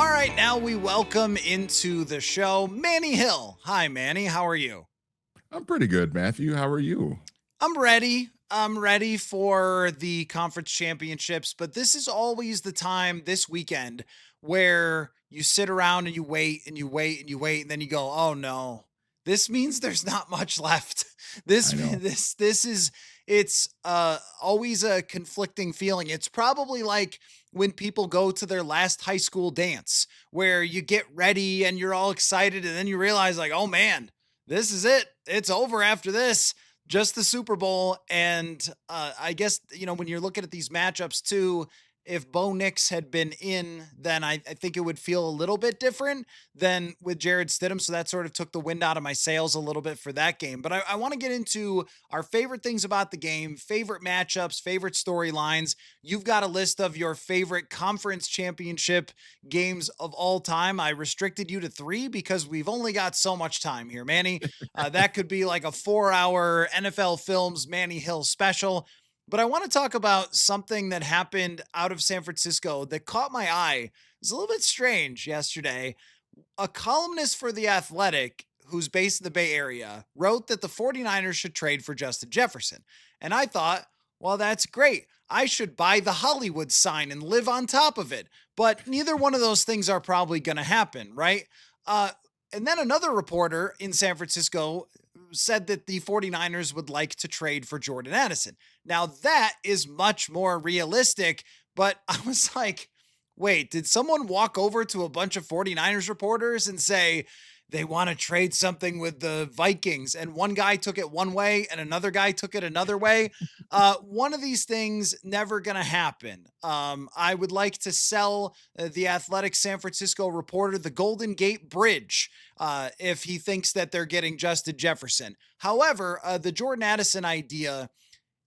All right, now we welcome into the show Manny Hill. Hi, Manny. How are you? I'm pretty good, Matthew. How are you? I'm ready. I'm ready for the conference championships, but this is always the time this weekend where you sit around and you wait and you wait and you wait, and then you go, "Oh no, this means there's not much left." This I know. this is it's always a conflicting feeling. It's probably like when people go to their last high school dance where you get ready and you're all excited, and then you realize like, "Oh man, this is it. It's over after this." Just the Super Bowl. And I guess, when you're looking at these matchups too, if Bo Nix had been in, then I think it would feel a little bit different than with Jared Stidham. So that sort of took the wind out of my sails a little bit for that game. But I want to get into our favorite things about the game, favorite matchups, favorite storylines. You've got a list of your favorite conference championship games of all time. I restricted you to three because we've only got so much time here, Manny. That could be like a 4 hour NFL Films Manny Hill special. But I want to talk about something that happened out of San Francisco that caught my eye. It's a little bit strange yesterday. A columnist for The Athletic, who's based in the Bay Area, wrote that the 49ers should trade for Justin Jefferson. And I thought, well, that's great. I should buy the Hollywood sign and live on top of it. But neither one of those things are probably going to happen, right? Uh, and then another reporter in San Francisco said that the 49ers would like to trade for Jordan Addison. Now, that is much more realistic, but I was like, wait, did someone walk over to a bunch of 49ers reporters and say they want to trade something with the Vikings? And one guy took it one way and another guy took it another way. One of these things never going to happen. I would like to sell the Athletic San Francisco reporter the Golden Gate Bridge if he thinks that they're getting Justin Jefferson. However, the Jordan Addison idea,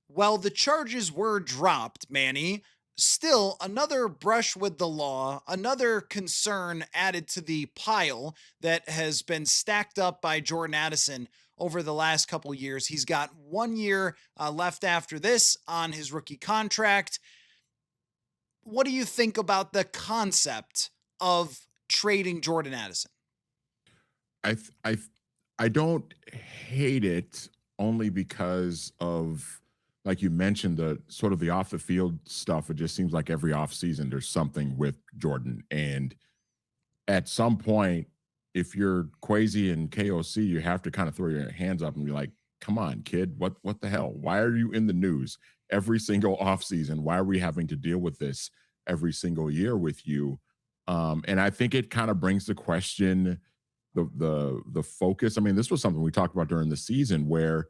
well, the charges were dropped, Manny. Still, another brush with the law, another concern added to the pile that has been stacked up by Jordan Addison over the last couple years. He's got 1 year left after this on his rookie contract. What do you think about the concept of trading Jordan Addison? I th- I th- I don't hate it only because of, like you mentioned, the sort of the off the field stuff. It just seems like every off season there's something with Jordan, and at some point, if you're Quasi and KOC, you have to kind of throw your hands up and be like, "Come on, kid, what the hell? Why are you in the news every single off season? Why are we having to deal with this every single year with you?" And I think it kind of brings the question, the focus. I mean, this was something we talked about during the season where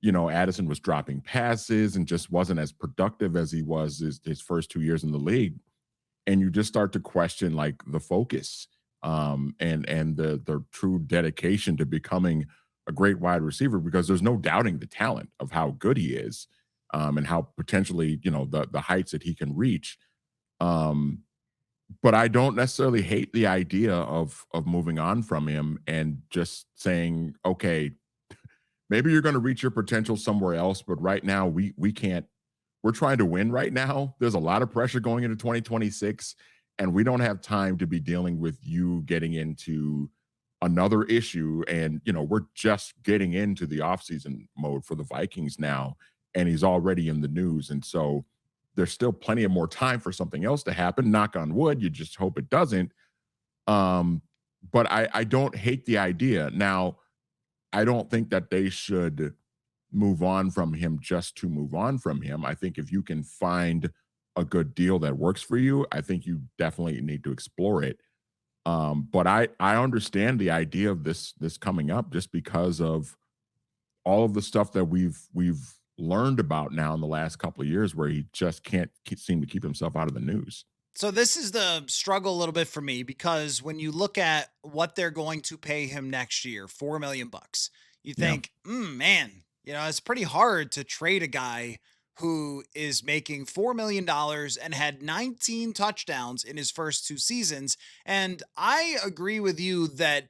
Addison was dropping passes and just wasn't as productive as he was his first 2 years in the league, and you just start to question like the focus, and the true dedication to becoming a great wide receiver, because there's no doubting the talent of how good he is, and how potentially the heights that he can reach. Um, but I don't necessarily hate the idea of moving on from him and just saying, okay, maybe you're going to reach your potential somewhere else, but right now we can't. We're trying to win right now. There's a lot of pressure going into 2026, and we don't have time to be dealing with you getting into another issue. And we're just getting into the offseason mode for the Vikings now, and he's already in the news. And so there's still plenty of more time for something else to happen. Knock on wood. You just hope it doesn't. Um, but I don't hate the idea. Now, I don't think that they should move on from him just to move on from him. I think if you can find a good deal that works for you, I think you definitely need to explore it. But I understand the idea of this coming up just because of all of the stuff that we've learned about now in the last couple of years, where he just can't seem to keep himself out of the news. So this is the struggle a little bit for me because when you look at what they're going to pay him next year, 4 million bucks, you Yeah. think, man, it's pretty hard to trade a guy who is making $4 million dollars and had 19 touchdowns in his first 2 seasons. And I agree with you that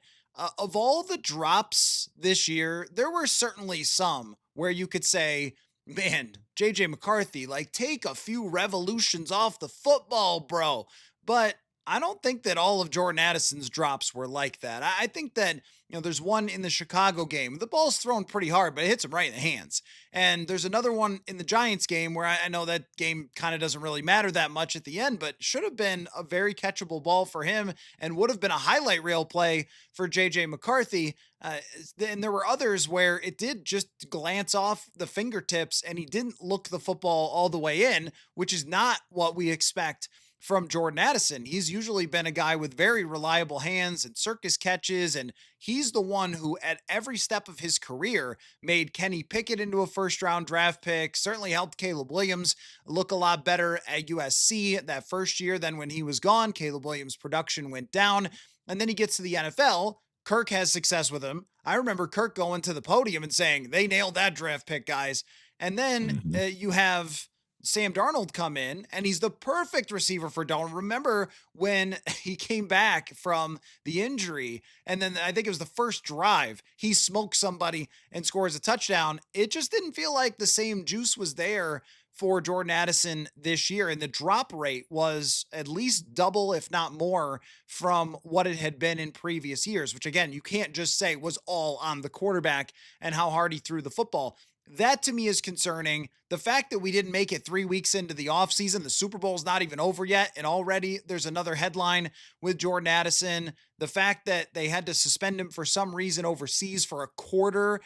of all the drops this year, there were certainly some where you could say, man, JJ McCarthy, like take a few revolutions off the football, bro. But I don't think that all of Jordan Addison's drops were like that. I think that, there's one in the Chicago game. The ball's thrown pretty hard, but it hits him right in the hands. And there's another one in the Giants game where I know that game kind of doesn't really matter that much at the end, but should have been a very catchable ball for him and would have been a highlight reel play for JJ McCarthy. And there were others where it did just glance off the fingertips and he didn't look the football all the way in, which is not what we expect from Jordan Addison. He's usually been a guy with very reliable hands and circus catches, and he's the one who, at every step of his career, made Kenny Pickett into a first round draft pick, certainly helped Caleb Williams look a lot better at USC that first year than when he was gone. Caleb Williams' production went down, and then he gets to the NFL. Kirk has success with him. I remember Kirk going to the podium and saying, they nailed that draft pick, guys. And then Mhm. you have Sam Darnold come in, and he's the perfect receiver for Darnold. Remember when he came back from the injury, and then I think it was the first drive, he smokes somebody and scores a touchdown. It just didn't feel like the same juice was there for Jordan Addison this year, and the drop rate was at least double, if not more, from what it had been in previous years, which again, you can't just say was all on the quarterback and how hard he threw the football. That to me is concerning. The fact that we didn't make it 3 weeks into the offseason, the Super Bowl's not even over yet, and already there's another headline with Jordan Addison. The fact that they had to suspend him for some reason overseas for a quarter,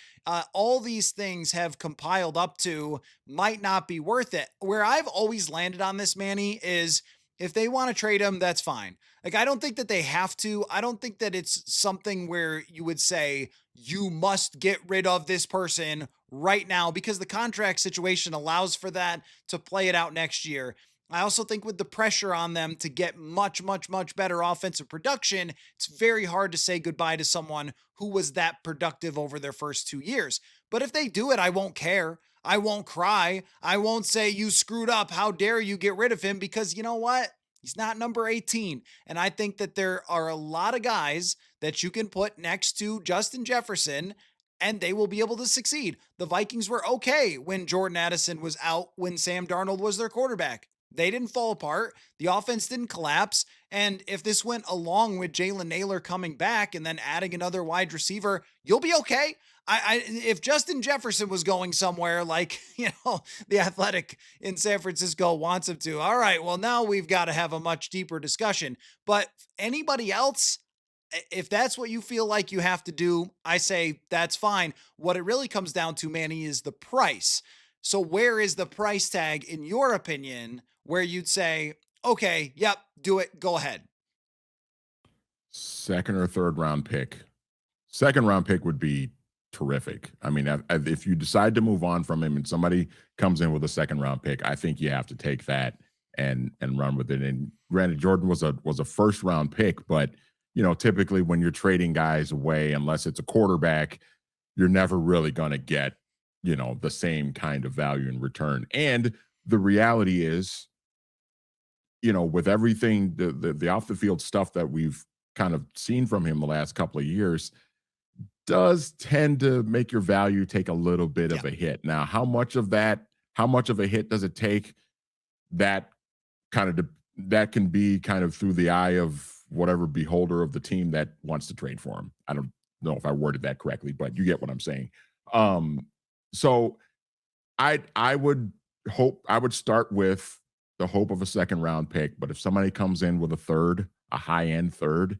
all these things have compiled up to might not be worth it. Where I've always landed on this, Manny, is if they want to trade him, that's fine. Like, I don't think that they have to. I don't think that it's something where you would say, you must get rid of this person right now because the contract situation allows for that to play it out next year. I also think with the pressure on them to get much, much, much better offensive production, it's very hard to say goodbye to someone who was that productive over their first 2 years. But if they do it, I won't care. I won't cry. I won't say, you screwed up. How dare you get rid of him? Because you know what? He's not number 18. And I think that there are a lot of guys that you can put next to Justin Jefferson and they will be able to succeed. The Vikings were okay when Jordan Addison was out, when Sam Darnold was their quarterback. They didn't fall apart. The offense didn't collapse. And if this went along with Jalen Naylor coming back and then adding another wide receiver, you'll be okay. If Justin Jefferson was going somewhere like, the Athletic in San Francisco wants him to, all right, well, now we've got to have a much deeper discussion. But anybody else, if that's what you feel like you have to do, I say that's fine. What it really comes down to, Manny, is the price. So where is the price tag in your opinion where you'd say, okay, yep, do it, go ahead? Second or third round pick. Second round pick would be terrific. I mean, if you decide to move on from him and somebody comes in with a second round pick, I think you have to take that and run with it. And granted, Jordan was a first round pick, but typically when you're trading guys away, unless it's a quarterback, you're never really going to get the same kind of value in return. And the reality is, with everything the off the field stuff that we've kind of seen from him the last couple of years does tend to make your value take a little bit Yeah. of a hit. Now, how much of a hit does it take? That that can be kind of through the eye of whatever beholder of the team that wants to trade for him. I don't know if I worded that correctly, but you get what I'm saying. So I would start with the hope of a second round pick, but if somebody comes in with a third, a high end third,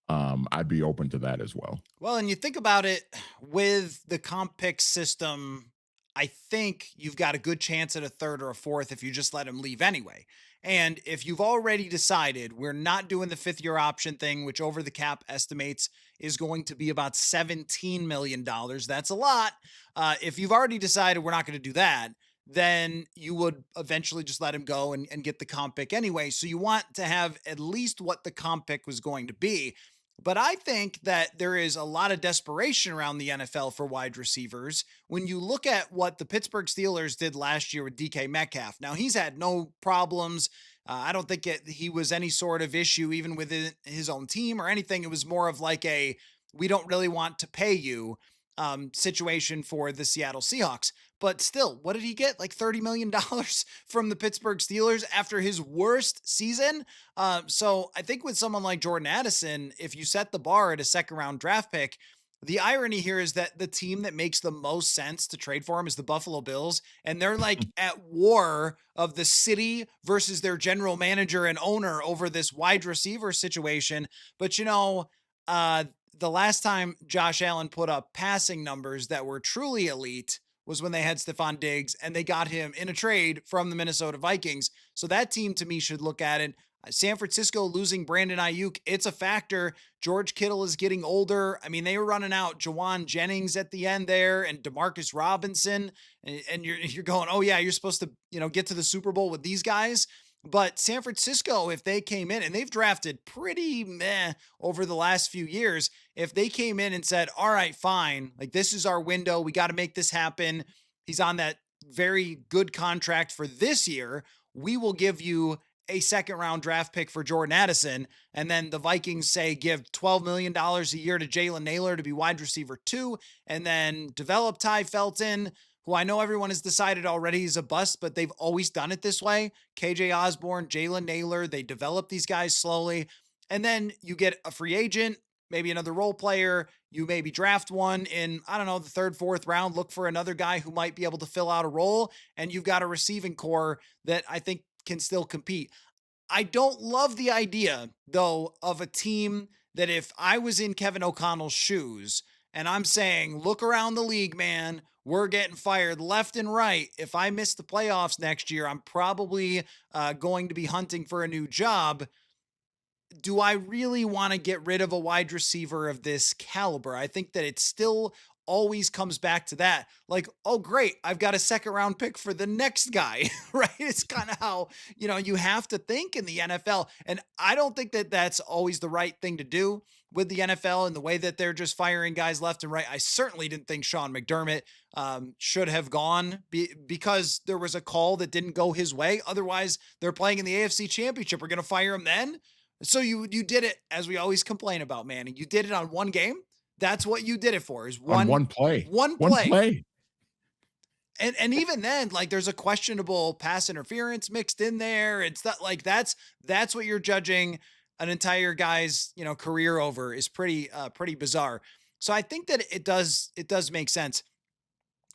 I'd be open to that as well. Well, and you think about it with the comp pick system, I think you've got a good chance at a third or a fourth if you just let him leave anyway. And if you've already decided we're not doing the 5th year option thing, which over the cap estimates is going to be about $17 million, that's a lot. If you've already decided we're not going to do that, then you would eventually just let him go and get the comp pick anyway. So you want to have at least what the comp pick was going to be. But I think that there is a lot of desperation around the NFL for wide receivers. When you look at what the Pittsburgh Steelers did last year with DK Metcalf, now he's had no problems. I don't think he was any sort of issue, even within his own team or anything. It was more of like we don't really want to pay you. situation for the Seattle Seahawks. But still, what did he get? Like $30 million from the Pittsburgh Steelers after his worst season? So I think with someone like Jordan Addison, if you set the bar at a second round draft pick, the irony here is that the team that makes the most sense to trade for him is the Buffalo Bills. And they're like at war of the city versus their general manager and owner over this wide receiver situation. But, uh, the last time Josh Allen put up passing numbers that were truly elite was when they had Stephon Diggs and they got him in a trade from the Minnesota Vikings. So that team to me should look at it. San Francisco losing Brandon Ayuk, it's a factor. George Kittle is getting older. I mean, they were running out Jawan Jennings at the end there and Demarcus Robinson. And you're going, oh yeah, you're supposed to, get to the Super Bowl with these guys. But San Francisco, if they came in and they've drafted pretty meh over the last few years, if they came in and said, all right, fine, like this is our window, we got to make this happen. He's on that very good contract for this year. We will give you a second round draft pick for Jordan Addison. And then the Vikings say give $12 million a year to Jalen Naylor to be wide receiver 2, and then develop Ty Felton, who I know everyone has decided already is a bust, but they've always done it this way. KJ Osborne, Jalen Naylor, they develop these guys slowly. And then you get a free agent, maybe another role player. You maybe draft one in, I don't know, the third, fourth round, look for another guy who might be able to fill out a role. And you've got a receiving core that I think can still compete. I don't love the idea, though, of a team that if I was in Kevin O'Connell's shoes and I'm saying, look around the league, man, we're getting fired left and right. If I miss the playoffs next year, I'm probably going to be hunting for a new job. Do I really want to get rid of a wide receiver of this caliber? I think that it still always comes back to that. Like, oh, great, I've got a second round pick for the next guy, right? It's kind of how, you have to think in the NFL. And I don't think that that's always the right thing to do with the NFL and the way that they're just firing guys left and right. I certainly didn't think Sean McDermott should have gone because there was a call that didn't go his way. Otherwise, they're playing in the AFC Championship. We're going to fire him then. So you did it, as we always complain about, Manny. You did it on one game. That's what you did it for, is On one one play. one One play. play. And even then, like there's a questionable pass interference mixed in there. It's not like that's what you're judging an entire guy's, career over is pretty bizarre. So I think that it does make sense.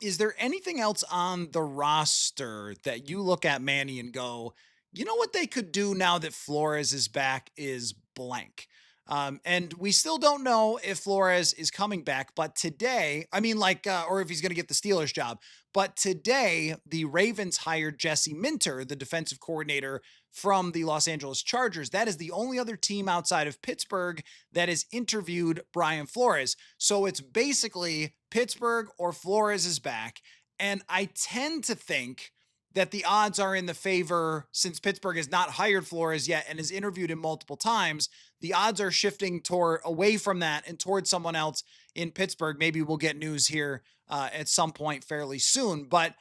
Is there anything else on the roster that you look at, Manny, and go, you know what they could do now that Flores is back is blank? And we still don't know if Flores is coming back, but today, I mean, or if he's going to get the Steelers job. But today, the Ravens hired Jesse Minter, the defensive coordinator from the Los Angeles Chargers. That is the only other team outside of Pittsburgh that has interviewed Brian Flores. So it's basically Pittsburgh or Flores is back. And I tend to think that the odds are in the favor, since Pittsburgh has not hired Flores yet and has interviewed him multiple times. The odds are shifting toward away from that and towards someone else in Pittsburgh. Maybe we'll get news here at some point fairly soon. But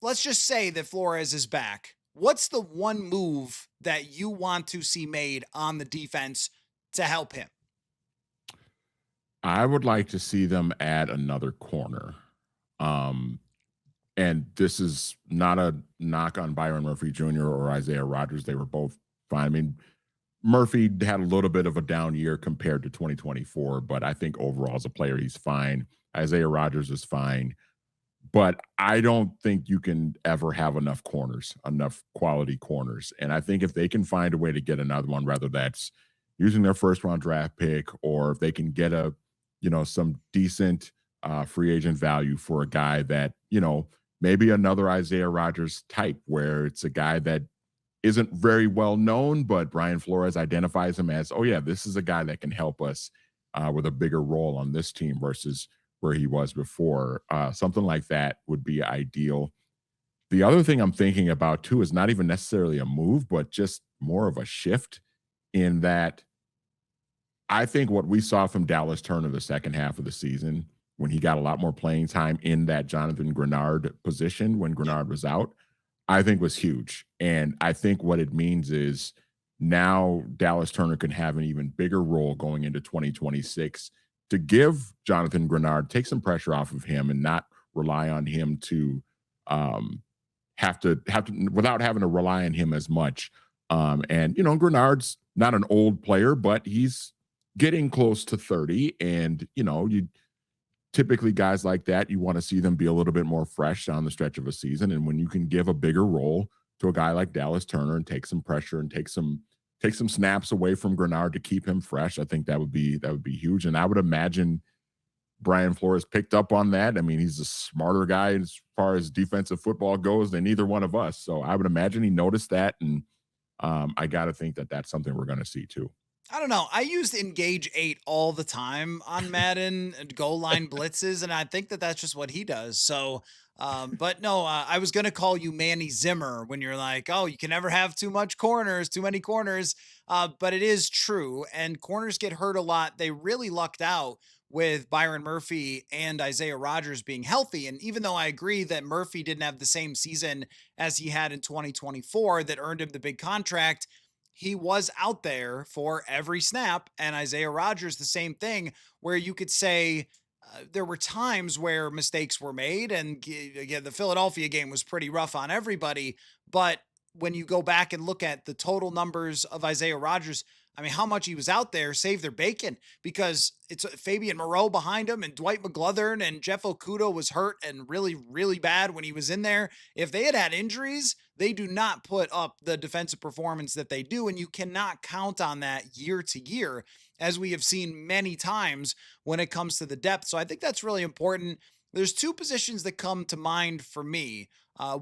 let's just say that Flores is back. What's the one move that you want to see made on the defense to help him? I would like to see them add another corner. Um, and this is not a knock on Byron Murphy Jr. or Isaiah Rodgers. They were both fine. I mean, Murphy had a little bit of a down year compared to 2024, but I think overall as a player, he's fine. Isaiah Rodgers is fine. But I don't think you can ever have enough corners, enough quality corners. And I think if they can find a way to get another one, whether that's using their first round draft pick or if they can get some decent free agent value for a guy that, maybe another Isaiah Rodgers type, where it's a guy that isn't very well known, but Brian Flores identifies him as, oh yeah, this is a guy that can help us with a bigger role on this team versus where he was before. Something like that would be ideal. The other thing I'm thinking about too is not even necessarily a move, but just more of a shift in that I think what we saw from Dallas Turner the second half of the season, when he got a lot more playing time in that Jonathan Grenard position when Grenard was out, I think was huge. And I think what it means is now Dallas Turner can have an even bigger role going into 2026 to give Jonathan Grenard, take some pressure off of him and not rely on him to have to without having to rely on him as much. And Grenard's not an old player, but he's getting close to 30. And you typically guys like that, you want to see them be a little bit more fresh on the stretch of a season. And when you can give a bigger role to a guy like Dallas Turner and take some pressure and take some snaps away from Grenard to keep him fresh, I think that would be huge. And I would imagine Brian Flores picked up on that. I mean, he's a smarter guy as far as defensive football goes than either one of us. So I would imagine he noticed that. And I got to think that that's something we're going to see too. I don't know. I used Engage 8 all the time on Madden and goal line blitzes, and I think that that's just what he does. So, but no, I was going to call you Manny Zimmer when you're like, oh, you can never have too many corners. But it is true. And corners get hurt a lot. They really lucked out with Byron Murphy and Isaiah Rodgers being healthy. And even though I agree that Murphy didn't have the same season as he had in 2024 that earned him the big contract, he was out there for every snap. And Isaiah Rodgers, the same thing, where you could say there were times where mistakes were made. And again, the Philadelphia game was pretty rough on everybody. But when you go back and look at the total numbers of Isaiah Rodgers, I mean, how much he was out there saved their bacon, because it's Fabian Moreau behind him and Dwight McGlothern, and Jeff Okudah was hurt and really, really bad when he was in there. If they had had injuries, they do not put up the defensive performance that they do. And you cannot count on that year to year, as we have seen many times when it comes to the depth. So I think that's really important. There's two positions that come to mind for me.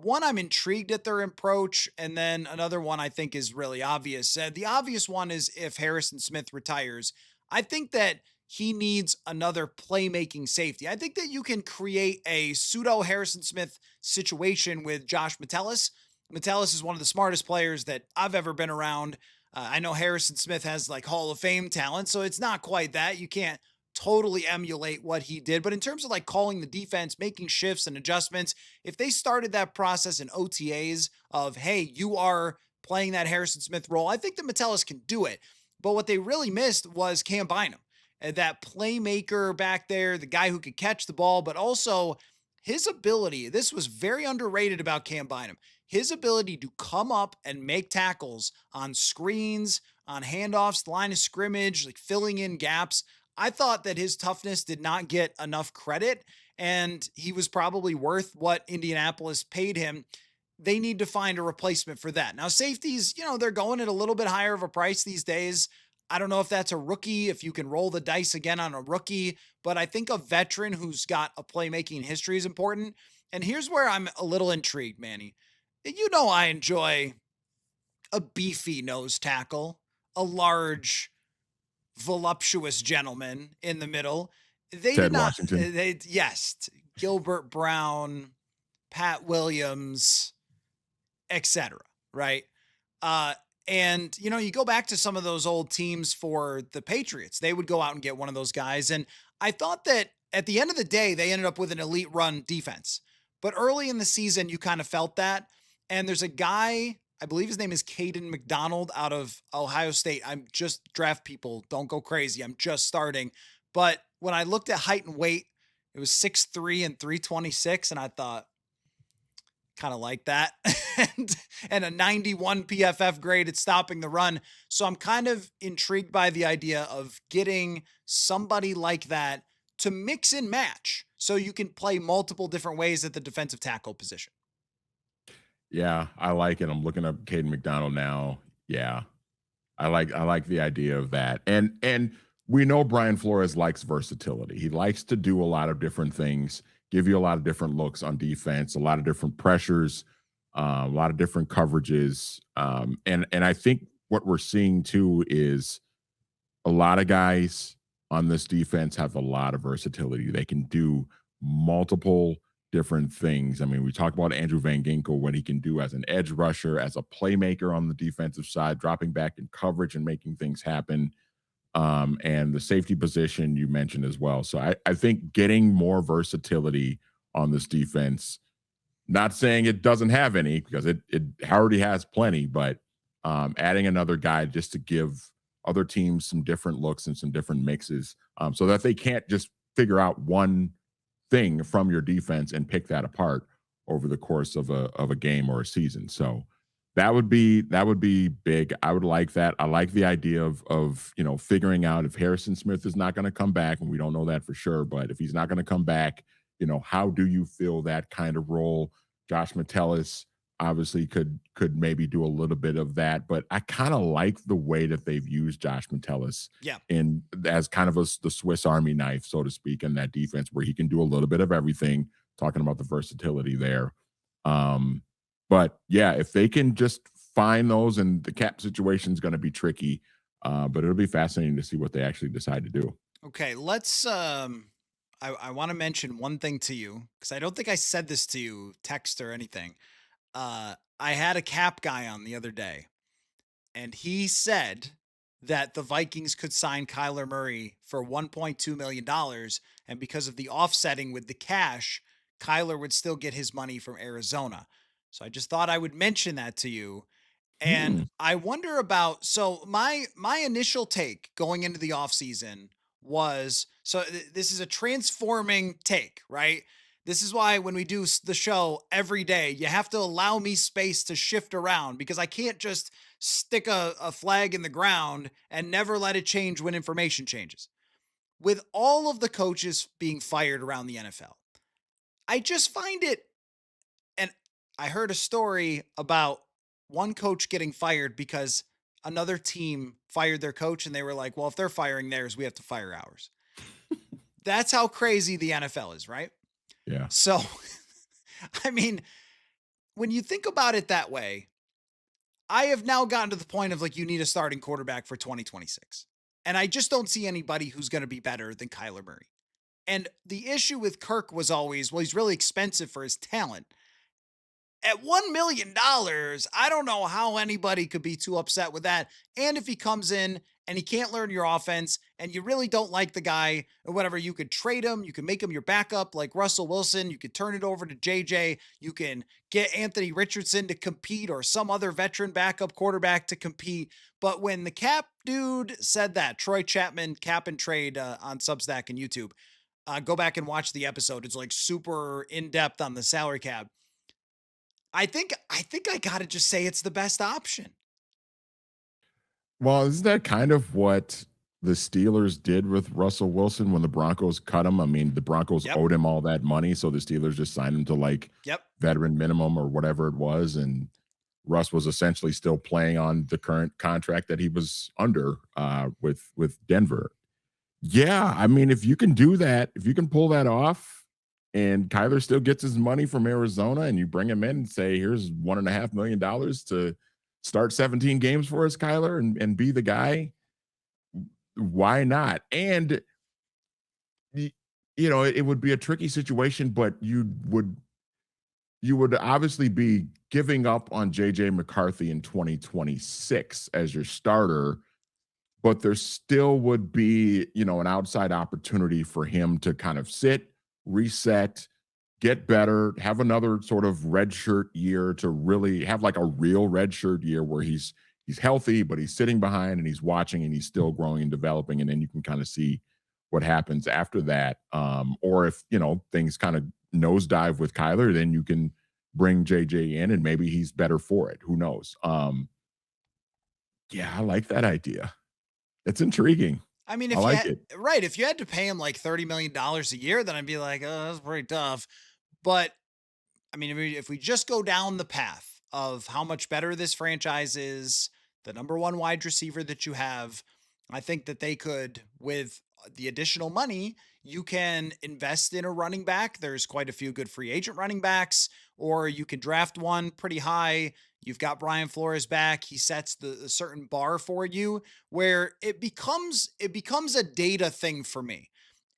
One, I'm intrigued at their approach, and then another one I think is really obvious. The obvious one is if Harrison Smith retires. I think that he needs another playmaking safety. I think that you can create a pseudo Harrison Smith situation with Josh Metellus. Metellus is one of the smartest players that I've ever been around. I know Harrison Smith has like Hall of Fame talent, so it's not quite that. You can't totally emulate what he did. But in terms of like calling the defense, making shifts and adjustments, if they started that process in OTAs of, hey, you are playing that Harrison Smith role, I think the Metellus can do it. But what they really missed was Cam Bynum, that playmaker back there, the guy who could catch the ball, but also his ability. This was very underrated about Cam Bynum. His ability to come up and make tackles on screens, on handoffs, line of scrimmage, like filling in gaps. I thought that his toughness did not get enough credit, and he was probably worth what Indianapolis paid him. They need to find a replacement for that. Now, safeties, they're going at a little bit higher of a price these days. I don't know if that's a rookie, if you can roll the dice again on a rookie, but I think a veteran who's got a playmaking history is important. And here's where I'm a little intrigued, Manny. I enjoy a beefy nose tackle, a large, voluptuous gentleman in the middle. They did Ted not, Washington. yes, Gilbert Brown, Pat Williams, etc. Right? And you go back to some of those old teams for the Patriots. They would go out and get one of those guys. And I thought that at the end of the day, they ended up with an elite run defense. But early in the season, you kind of felt that. And there's a guy, I believe his name is Caden McDonald out of Ohio State. I'm just draft people. Don't go crazy. I'm just starting. But when I looked at height and weight, it was 6'3" and 326. And I thought, kind of like that. and a 91 PFF grade at stopping the run. So I'm kind of intrigued by the idea of getting somebody like that to mix and match so you can play multiple different ways at the defensive tackle position. Yeah, I like it. I'm looking up Caden McDonald now. Yeah, I like the idea of that. And we know Brian Flores likes versatility. He likes to do a lot of different things, give you a lot of different looks on defense, a lot of different pressures, a lot of different coverages. And I think what we're seeing too is a lot of guys on this defense have a lot of versatility. They can do multiple different things. I mean, we talk about Andrew Van Ginkel, what he can do as an edge rusher, as a playmaker on the defensive side, dropping back in coverage and making things happen. And the safety position you mentioned as well. So I think getting more versatility on this defense, not saying it doesn't have any, because it already has plenty, but adding another guy just to give other teams some different looks and some different mixes, so that they can't just figure out one thing from your defense and pick that apart over the course of a game or a season. So that would be big. I would like that. I like the idea of figuring out if Harrison Smith is not going to come back, and we don't know that for sure. But if he's not going to come back, how do you fill that kind of role? Josh Metellus obviously could maybe do a little bit of that, but I kind of like the way that they've used Josh Metellus Yeah. in as kind of the Swiss Army knife, so to speak, in that defense where he can do a little bit of everything. Talking about the versatility there. Um, but yeah, if they can just find those, and the cap situation is going to be tricky, but it'll be fascinating to see what they actually decide to do. Okay, let's I want to mention one thing to you because I don't think I said this to you, text or anything. I had a cap guy on the other day, and he said that the Vikings could sign Kyler Murray for $1.2 million. And because of the offsetting with the cash, Kyler would still get his money from Arizona. So I just thought I would mention that to you. And Hmm. I wonder about, so my initial take going into the offseason was, this is a transforming take, right? This is why when we do the show every day, you have to allow me space to shift around because I can't just stick a flag in the ground and never let it change when information changes. With all of the coaches being fired around the NFL, I just find it, and I heard a story about one coach getting fired because another team fired their coach and they were like, well, if they're firing theirs, we have to fire ours. That's how crazy the NFL is, right? Yeah. So, I mean, when you think about it that way, I have now gotten to the point of like, you need a starting quarterback for 2026. And I just don't see anybody who's going to be better than Kyler Murray. And the issue with Kirk was always, well, he's really expensive for his talent. At $1 million, I don't know how anybody could be too upset with that. And if he comes in and he can't learn your offense and you really don't like the guy or whatever, you could trade him. You can make him your backup like Russell Wilson. You could turn it over to JJ. You can get Anthony Richardson to compete or some other veteran backup quarterback to compete. But when the cap dude said that, Troy Chapman, cap and trade on Substack and YouTube, go back and watch the episode. It's like super in depth on the salary cap. I think I gotta just say it's the best option. Well, isn't that kind of what the Steelers did with Russell Wilson when the Broncos cut him? I mean, the Broncos Yep. owed him all that money, so the Steelers just signed him to like Yep. veteran minimum or whatever it was, and Russ was essentially still playing on the current contract that he was under with Denver. Yeah, I mean, if you can do that, if you can pull that off, and Kyler still gets his money from Arizona, and you bring him in and say, "Here's $1.5 million to start 17 games for us, Kyler, and be the guy." Why not? And y- it would be a tricky situation, but you would obviously be giving up on JJ McCarthy in 2026 as your starter, but there still would be, an outside opportunity for him to kind of sit, reset, get better, have another sort of red shirt year to really have like a real red shirt year where he's healthy, but he's sitting behind and he's watching and he's still growing and developing. And then you can kind of see what happens after that. Or if, things kind of nosedive with Kyler, then you can bring JJ in and maybe he's better for it. Who knows? Yeah, I like that idea. It's intriguing. I mean, I if you like had it. right, if you had to pay him like $30 million a year, then I'd be like, oh, that's pretty tough. But I mean, if we just go down the path of how much better this franchise is, the number one wide receiver that you have, I think that they could, with the additional money, you can invest in a running back. There's quite a few good free agent running backs, or you can draft one pretty high. You've got Brian Flores back. He sets a certain bar for you where it becomes a data thing for me.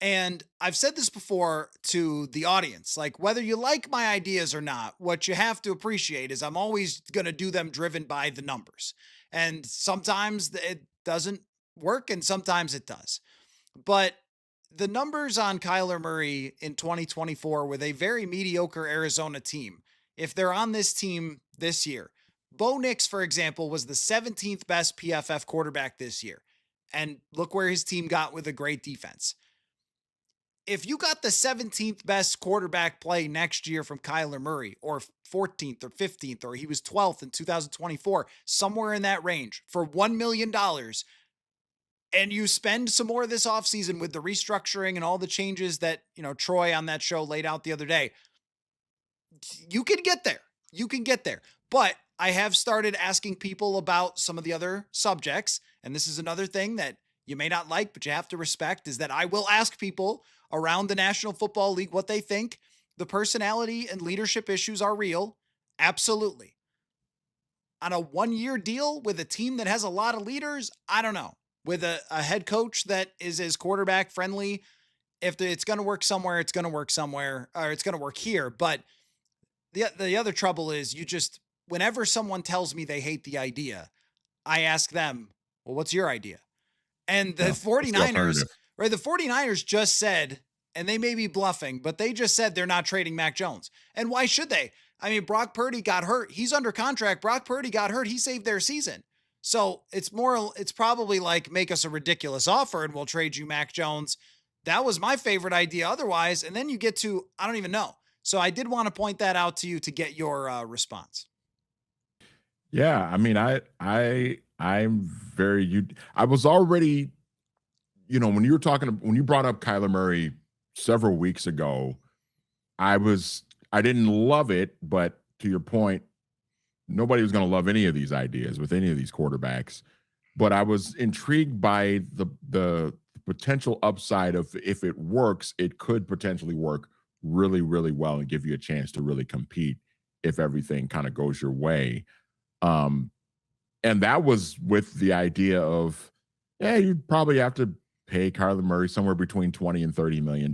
And I've said this before to the audience, like whether you like my ideas or not, what you have to appreciate is I'm always going to do them driven by the numbers. And sometimes it doesn't work and sometimes it does. But the numbers on Kyler Murray in 2024 with a very mediocre Arizona team, if they're on this team this year, Bo Nix, for example, was the 17th best PFF quarterback this year. And look where his team got with a great defense. If you got the 17th best quarterback play next year from Kyler Murray, or 14th or 15th, or he was 12th in 2024, somewhere in that range for $1 million, and you spend some more this offseason with the restructuring and all the changes that, Troy on that show laid out the other day, you can get there. You can get there. But I have started asking people about some of the other subjects. And this is another thing that you may not like, but you have to respect, is that I will ask people around the National Football League what they think. The personality and leadership issues are real. Absolutely. On a 1 year deal with a team that has a lot of leaders, I don't know. With a head coach that is as quarterback friendly, if it's going to work somewhere, it's going to work somewhere, or it's going to work here. But the other trouble is, whenever someone tells me they hate the idea, I ask them, well, what's your idea? And the Yeah. What's the 49ers, alternative? right? The 49ers just said, and they may be bluffing, but they just said they're not trading Mac Jones. And why should they? I mean, Brock Purdy got hurt. He's under contract. Brock Purdy got hurt. He saved their season. So it's probably like, make us a ridiculous offer and we'll trade you Mac Jones. That was my favorite idea otherwise. And then you get to, I don't even know. So I did want to point that out to you to get your response. Yeah, I mean, I'm very you. I was already, when you brought up Kyler Murray several weeks ago, I didn't love it, but to your point, nobody was going to love any of these ideas with any of these quarterbacks. But I was intrigued by the potential upside of, if it works, it could potentially work really, really well and give you a chance to really compete if everything kind of goes your way. Um, and that was with the idea of, yeah, you'd probably have to pay Kyler Murray somewhere between 20 and $30 million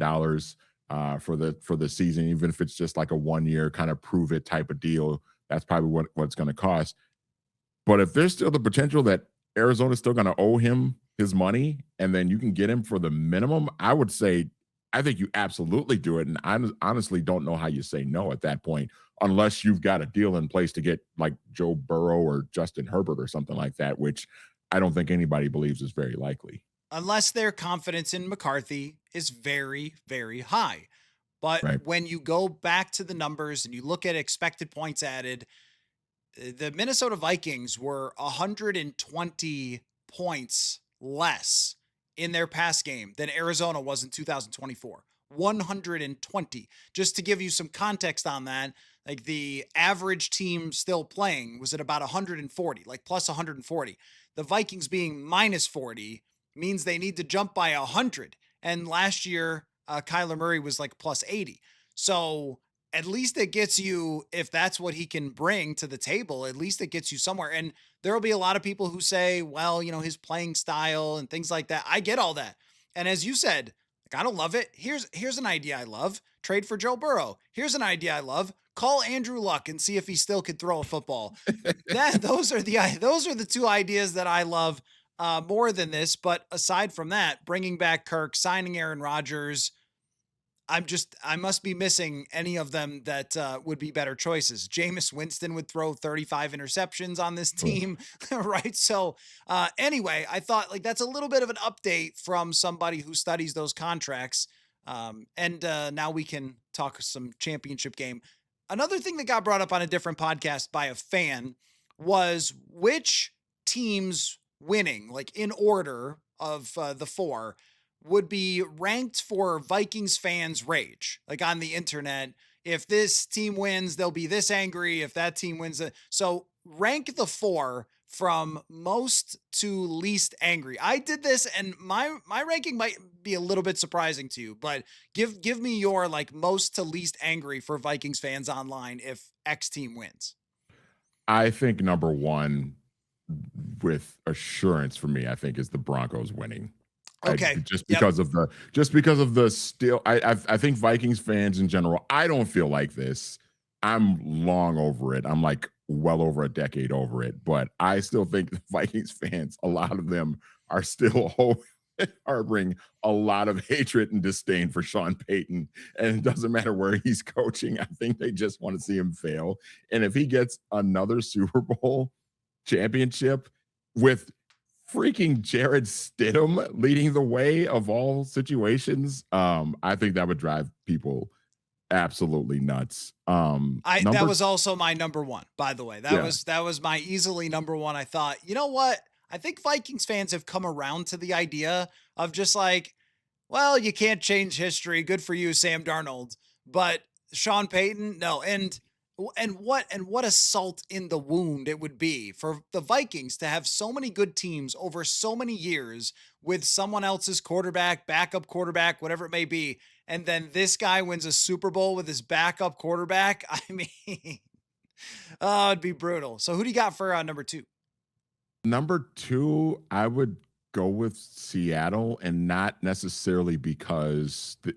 for the season, even if it's just like a 1 year kind of prove it type of deal. That's probably what it's going to cost. But if there's still the potential that Arizona's still going to owe him his money, and then you can get him for the minimum, I would say, I think you absolutely do it. And I honestly don't know how you say no at that point, unless you've got a deal in place to get like Joe Burrow or Justin Herbert or something like that, which I don't think anybody believes is very likely. Unless their confidence in McCarthy is very, very high. But Right. when you go back to the numbers and you look at expected points added, the Minnesota Vikings were 120 points less in their pass game than Arizona was in 2024. 120. Just to give you some context on that, like the average team still playing was at about 140, like plus 140. The Vikings being minus 40 means they need to jump by 100. And last year, Kyler Murray was like plus 80. So at least it gets you, if that's what he can bring to the table, at least it gets you somewhere. And there will be a lot of people who say, well, his playing style and things like that. I get all that. And as you said, like, I don't love it. Here's an idea I love. Trade for Joe Burrow. Here's an idea I love. Call Andrew Luck and see if he still could throw a football. Those are the two ideas that I love more than this. But aside from that, bringing back Kirk, signing Aaron Rodgers, I must be missing any of them that would be better choices. Jameis Winston would throw 35 interceptions on this Oh, team, right? So, anyway, I thought like that's a little bit of an update from somebody who studies those contracts. And now we can talk some championship game. Another thing that got brought up on a different podcast by a fan was which teams winning, like in order of the four, would be ranked for Vikings fans' rage, like on the internet. If this team wins, they'll be this angry. If that team wins, so rank the four from most to least angry. I did this, and my ranking might be a little bit surprising to you, but give me your like most to least angry for Vikings fans online if X team wins. I think number one, with assurance for me, I think is the Broncos winning. I Okay. just Yep. because of the still I think Vikings fans in general, I don't feel like this. I'm long over it. I'm like well over a decade over it, but I still think the Vikings fans, a lot of them are still harboring a lot of hatred and disdain for Sean Payton. And it doesn't matter where he's coaching. I think they just want to see him fail. And if he gets another Super Bowl championship with freaking Jared Stidham leading the way of all situations, I think that would drive people absolutely nuts. I that Number was also my number one, by the way. Yeah. That was my easily number one. I thought, you know what? I think Vikings fans have come around to the idea of just like, well, you can't change history. Good for you, Sam Darnold. But Sean Payton, no. And what a salt in the wound it would be for the Vikings to have so many good teams over so many years with someone else's quarterback, backup quarterback, whatever it may be. And then this guy wins a Super Bowl with his backup quarterback. I mean, oh, it'd be brutal. So who do you got for number two? Number 2, I would go with Seattle, and not necessarily because the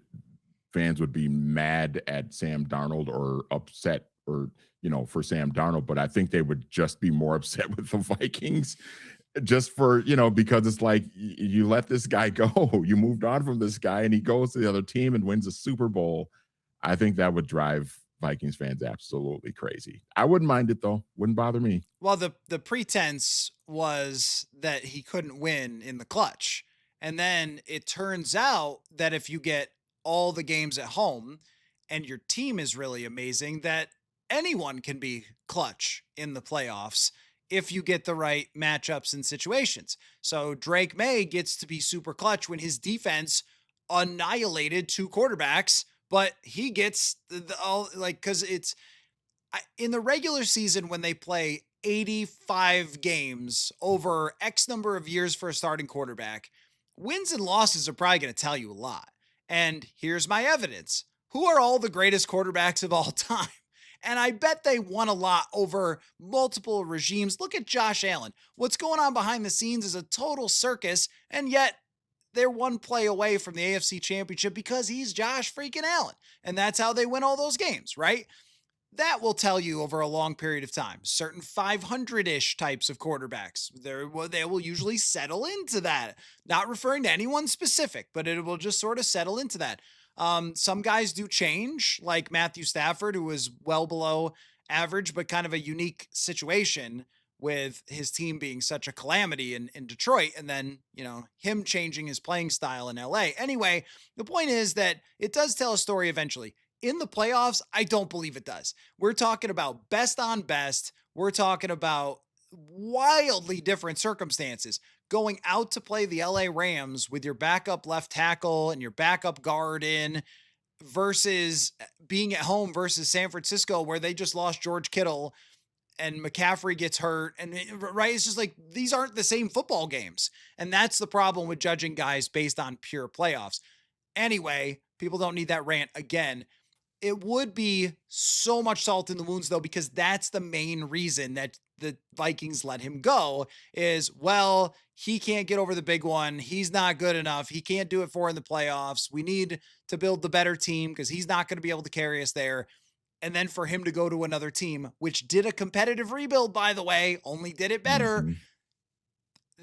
fans would be mad at Sam Darnold or upset or, for Sam Darnold, but I think they would just be more upset with the Vikings just for, because it's like you let this guy go. You moved on from this guy and he goes to the other team and wins a Super Bowl. I think that would drive Vikings fans absolutely crazy. I wouldn't mind it though. Wouldn't bother me. Well, the pretense was that he couldn't win in the clutch. And then it turns out that if you get all the games at home and your team is really amazing, that anyone can be clutch in the playoffs if you get the right matchups and situations. So Drake May gets to be super clutch when his defense annihilated two quarterbacks, but he gets the all like because it's in the regular season when they play 85 games over X number of years for a starting quarterback, wins and losses are probably going to tell you a lot. And here's my evidence. Who are all the greatest quarterbacks of all time? And I bet they won a lot over multiple regimes. Look at Josh Allen. What's going on behind the scenes is a total circus, and yet they're one play away from the AFC Championship because he's Josh freaking Allen. And that's how they win all those games, right? That will tell you over a long period of time. Certain 500-ish types of quarterbacks, they will usually settle into that. Not referring to anyone specific, but it will just sort of settle into that. Some guys do change, like Matthew Stafford, who was well below average, but kind of a unique situation with his team being such a calamity in Detroit, and then, him changing his playing style in LA. Anyway, the point is that it does tell a story eventually. In the playoffs, I don't believe it does. We're talking about best on best. We're talking about wildly different circumstances. Going out to play the LA Rams with your backup left tackle and your backup guard in versus being at home versus San Francisco, where they just lost George Kittle and McCaffrey gets hurt. And right, it's just like these aren't the same football games. And that's the problem with judging guys based on pure playoffs. Anyway, people don't need that rant again. It would be so much salt in the wounds, though, because that's the main reason that the Vikings let him go is, well, he can't get over the big one. He's not good enough. He can't do it for in the playoffs. We need to build the better team because he's not going to be able to carry us there. And then for him to go to another team, which did a competitive rebuild, by the way, only did it better. Mhm.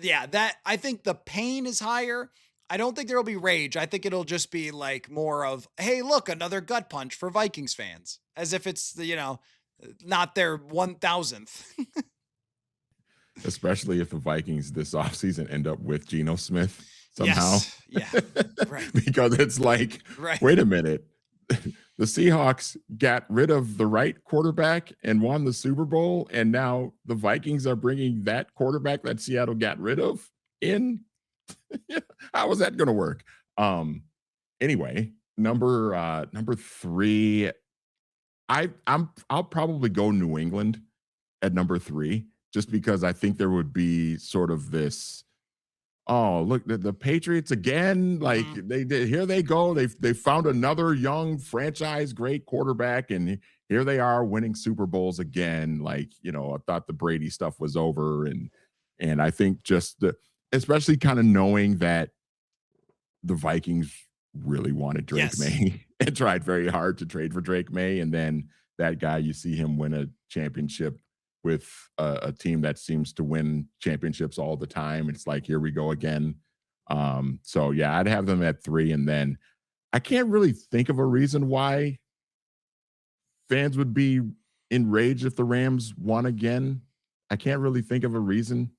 Yeah, that I think the pain is higher. I don't think there'll be rage. I think it'll just be like more of, hey, look, another gut punch for Vikings fans, as if it's not their 1000th. Especially if the Vikings this offseason end up with Geno Smith somehow. Yes. Yeah. Right. Because it's like, Right. wait a minute. The Seahawks got rid of the right quarterback and won the Super Bowl, and now the Vikings are bringing that quarterback that Seattle got rid of in. How is that going to work? Anyway, number 3, I'll probably go New England at number 3, just because I think there would be sort of this, oh, look, the Patriots again, like they here they go. They found another young franchise great quarterback, and here they are winning Super Bowls again. Like, I thought the Brady stuff was over, and I think just especially kind of knowing that the Vikings really wanted Drake Yes. May and tried very hard to trade for Drake May, and then that guy, you see him win a championship with a team that seems to win championships all the time. It's like, here we go again. So yeah, I'd have them at 3, and then I can't really think of a reason why fans would be enraged if the Rams won again. I can't really think of a reason.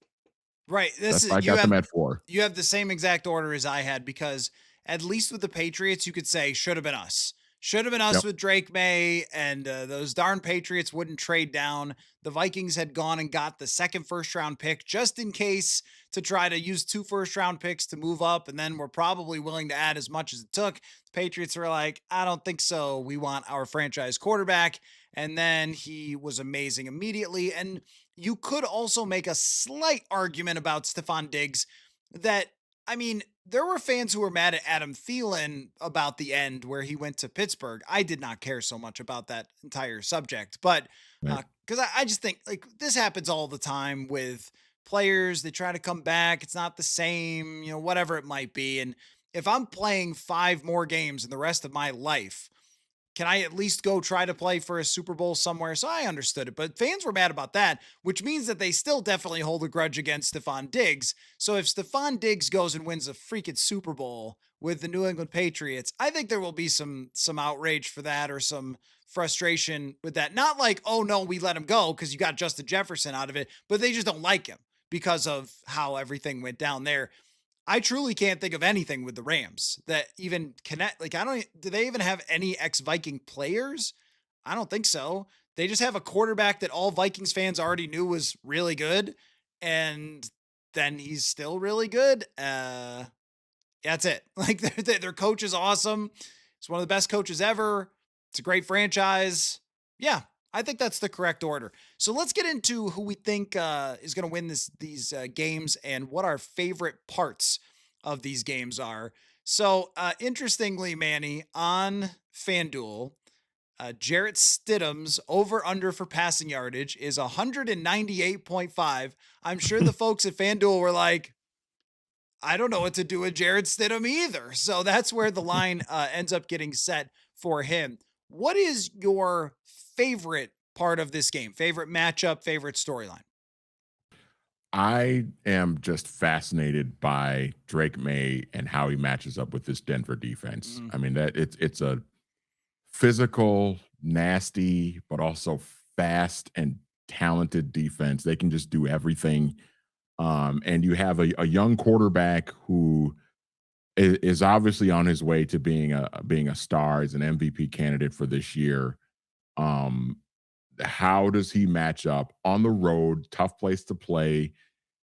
Right. This That's is why I got them at 4. you have the same exact order as I had because at least with the Patriots, you could say should have been us. Should have been us Yep. with Drake May, and those darn Patriots wouldn't trade down. The Vikings had gone and got the second first round pick just in case to try to use 2 first round picks to move up, and then we're probably willing to add as much as it took. The Patriots were like, I don't think so. We want our franchise quarterback. And then he was amazing immediately. And you could also make a slight argument about Stephon Diggs that, I mean, there were fans who were mad at Adam Thielen about the end where he went to Pittsburgh. I did not care so much about that entire subject, but Right. because I just think like this happens all the time with players. They try to come back. It's not the same, whatever it might be. And if I'm playing 5 more games in the rest of my life, can I at least go try to play for a Super Bowl somewhere? So I understood it, but fans were mad about that, which means that they still definitely hold a grudge against Stephon Diggs. So if Stephon Diggs goes and wins a freaking Super Bowl with the New England Patriots, I think there will be some outrage for that or some frustration with that. Not like, oh no, we let him go because you got Justin Jefferson out of it, but they just don't like him because of how everything went down there. I truly can't think of anything with the Rams that even connect. Like, I don't, do they even have any ex Viking players? I don't think so. They just have a quarterback that all Vikings fans already knew was really good. And then he's still really good. That's it. Like, their coach is awesome. He's one of the best coaches ever. It's a great franchise. Yeah, I think that's the correct order. So let's get into who we think is going to win these games and what our favorite parts of these games are. So interestingly, Manny, on FanDuel, Jarrett Stidham's over under for passing yardage is 198.5. I'm sure the folks at FanDuel were like, I don't know what to do with Jared Stidham either. So that's where the line ends up getting set for him. What is your favorite part of this game? Favorite matchup, favorite storyline? I am just fascinated by Drake May and how he matches up with this Denver defense. Mhm. I mean, that it's a physical, nasty, but also fast and talented defense. They can just do everything. And you have a young quarterback who is obviously on his way to being a star, as an MVP candidate for this year. Um, how does he match up on the road? Tough place to play.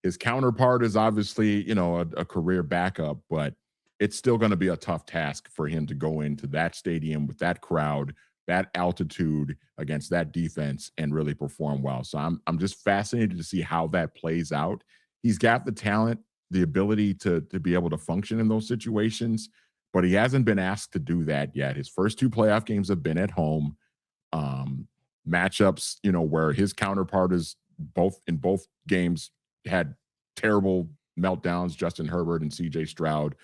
His counterpart is obviously, a career backup, but it's still going to be a tough task for him to go into that stadium with that crowd, that altitude against that defense and really perform well. So I'm just fascinated to see how that plays out. He's got the talent, the ability to be able to function in those situations, but he hasn't been asked to do that yet. His first 2 playoff games have been at home. Um, Matchups, where his counterpart is both games had terrible meltdowns, Justin Herbert and CJ Stroud.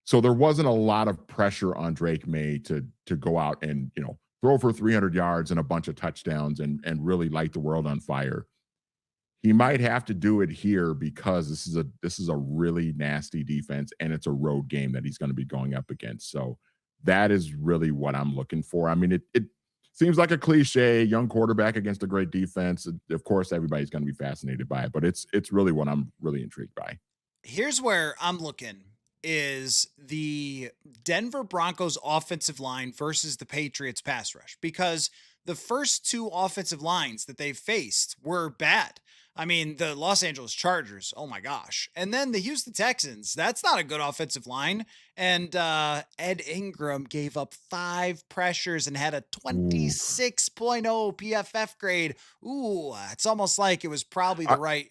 So there wasn't a lot of pressure on Drake May to go out and, throw for 300 yards and a bunch of touchdowns and really light the world on fire. He might have to do it here because this is a really nasty defense and it's a road game that he's going to be going up against. So that is really what I'm looking for. I mean, it seems like a cliche, young quarterback against a great defense. Of course, everybody's going to be fascinated by it, but it's really what I'm really intrigued by. Here's where I'm looking is the Denver Broncos offensive line versus the Patriots pass rush because the first 2 offensive lines that they faced were bad. I mean, the Los Angeles Chargers, oh my gosh. And then the Houston Texans, that's not a good offensive line. And Ed Ingram gave up 5 pressures and had a Ooh. 26.0 PFF grade. Ooh, it's almost like it was probably the I, right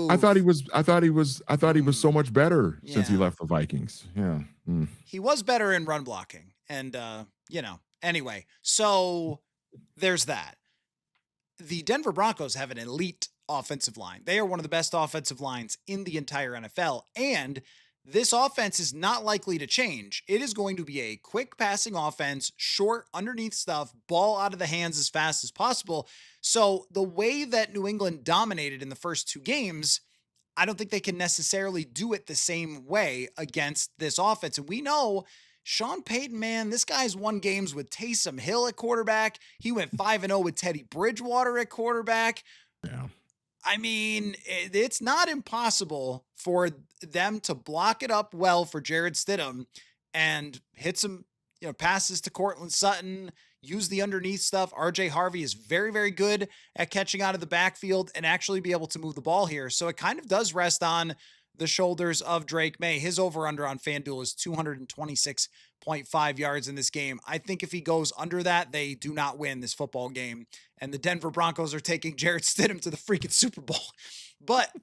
I thought he move. was I thought he was so Mm, much better since he yeah. left the Vikings. Yeah. Mm. He was better in run blocking. And, anyway, so there's that. The Denver Broncos have an elite offensive line. They are one of the best offensive lines in the entire NFL. And this offense is not likely to change. It is going to be a quick passing offense, short, underneath stuff, ball out of the hands as fast as possible. So the way that New England dominated in the first 2 games, I don't think they can necessarily do it the same way against this offense. And we know Sean Payton, man, this guy's won games with Taysom Hill at quarterback. He went 5-0 with Teddy Bridgewater at quarterback. Yeah. I mean, it's not impossible for them to block it up well for Jared Stidham and hit some, passes to Cortland Sutton, use the underneath stuff. RJ Harvey is very, very good at catching out of the backfield and actually be able to move the ball here. So it kind of does rest on the shoulders of Drake May. His over under on FanDuel is 226.5 yards in this game. I think if he goes under that, they do not win this football game. And the Denver Broncos are taking Jared Stidham to the freaking Super Bowl. But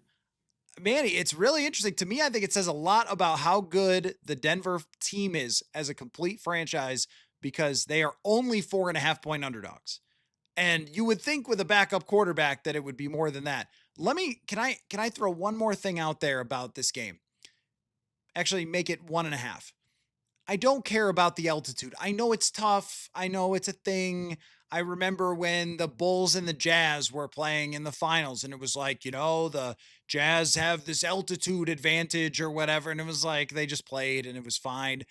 Manny, it's really interesting to me. I think it says a lot about how good the Denver team is as a complete franchise because they are only 4.5 point underdogs. And you would think with a backup quarterback that it would be more than that. Can I throw one more thing out there about this game? Actually, make it 1.5. I don't care about the altitude. I know it's tough. I know it's a thing. I remember when the Bulls and the Jazz were playing in the finals, and it was like, the Jazz have this altitude advantage or whatever. And it was like they just played and it was fine.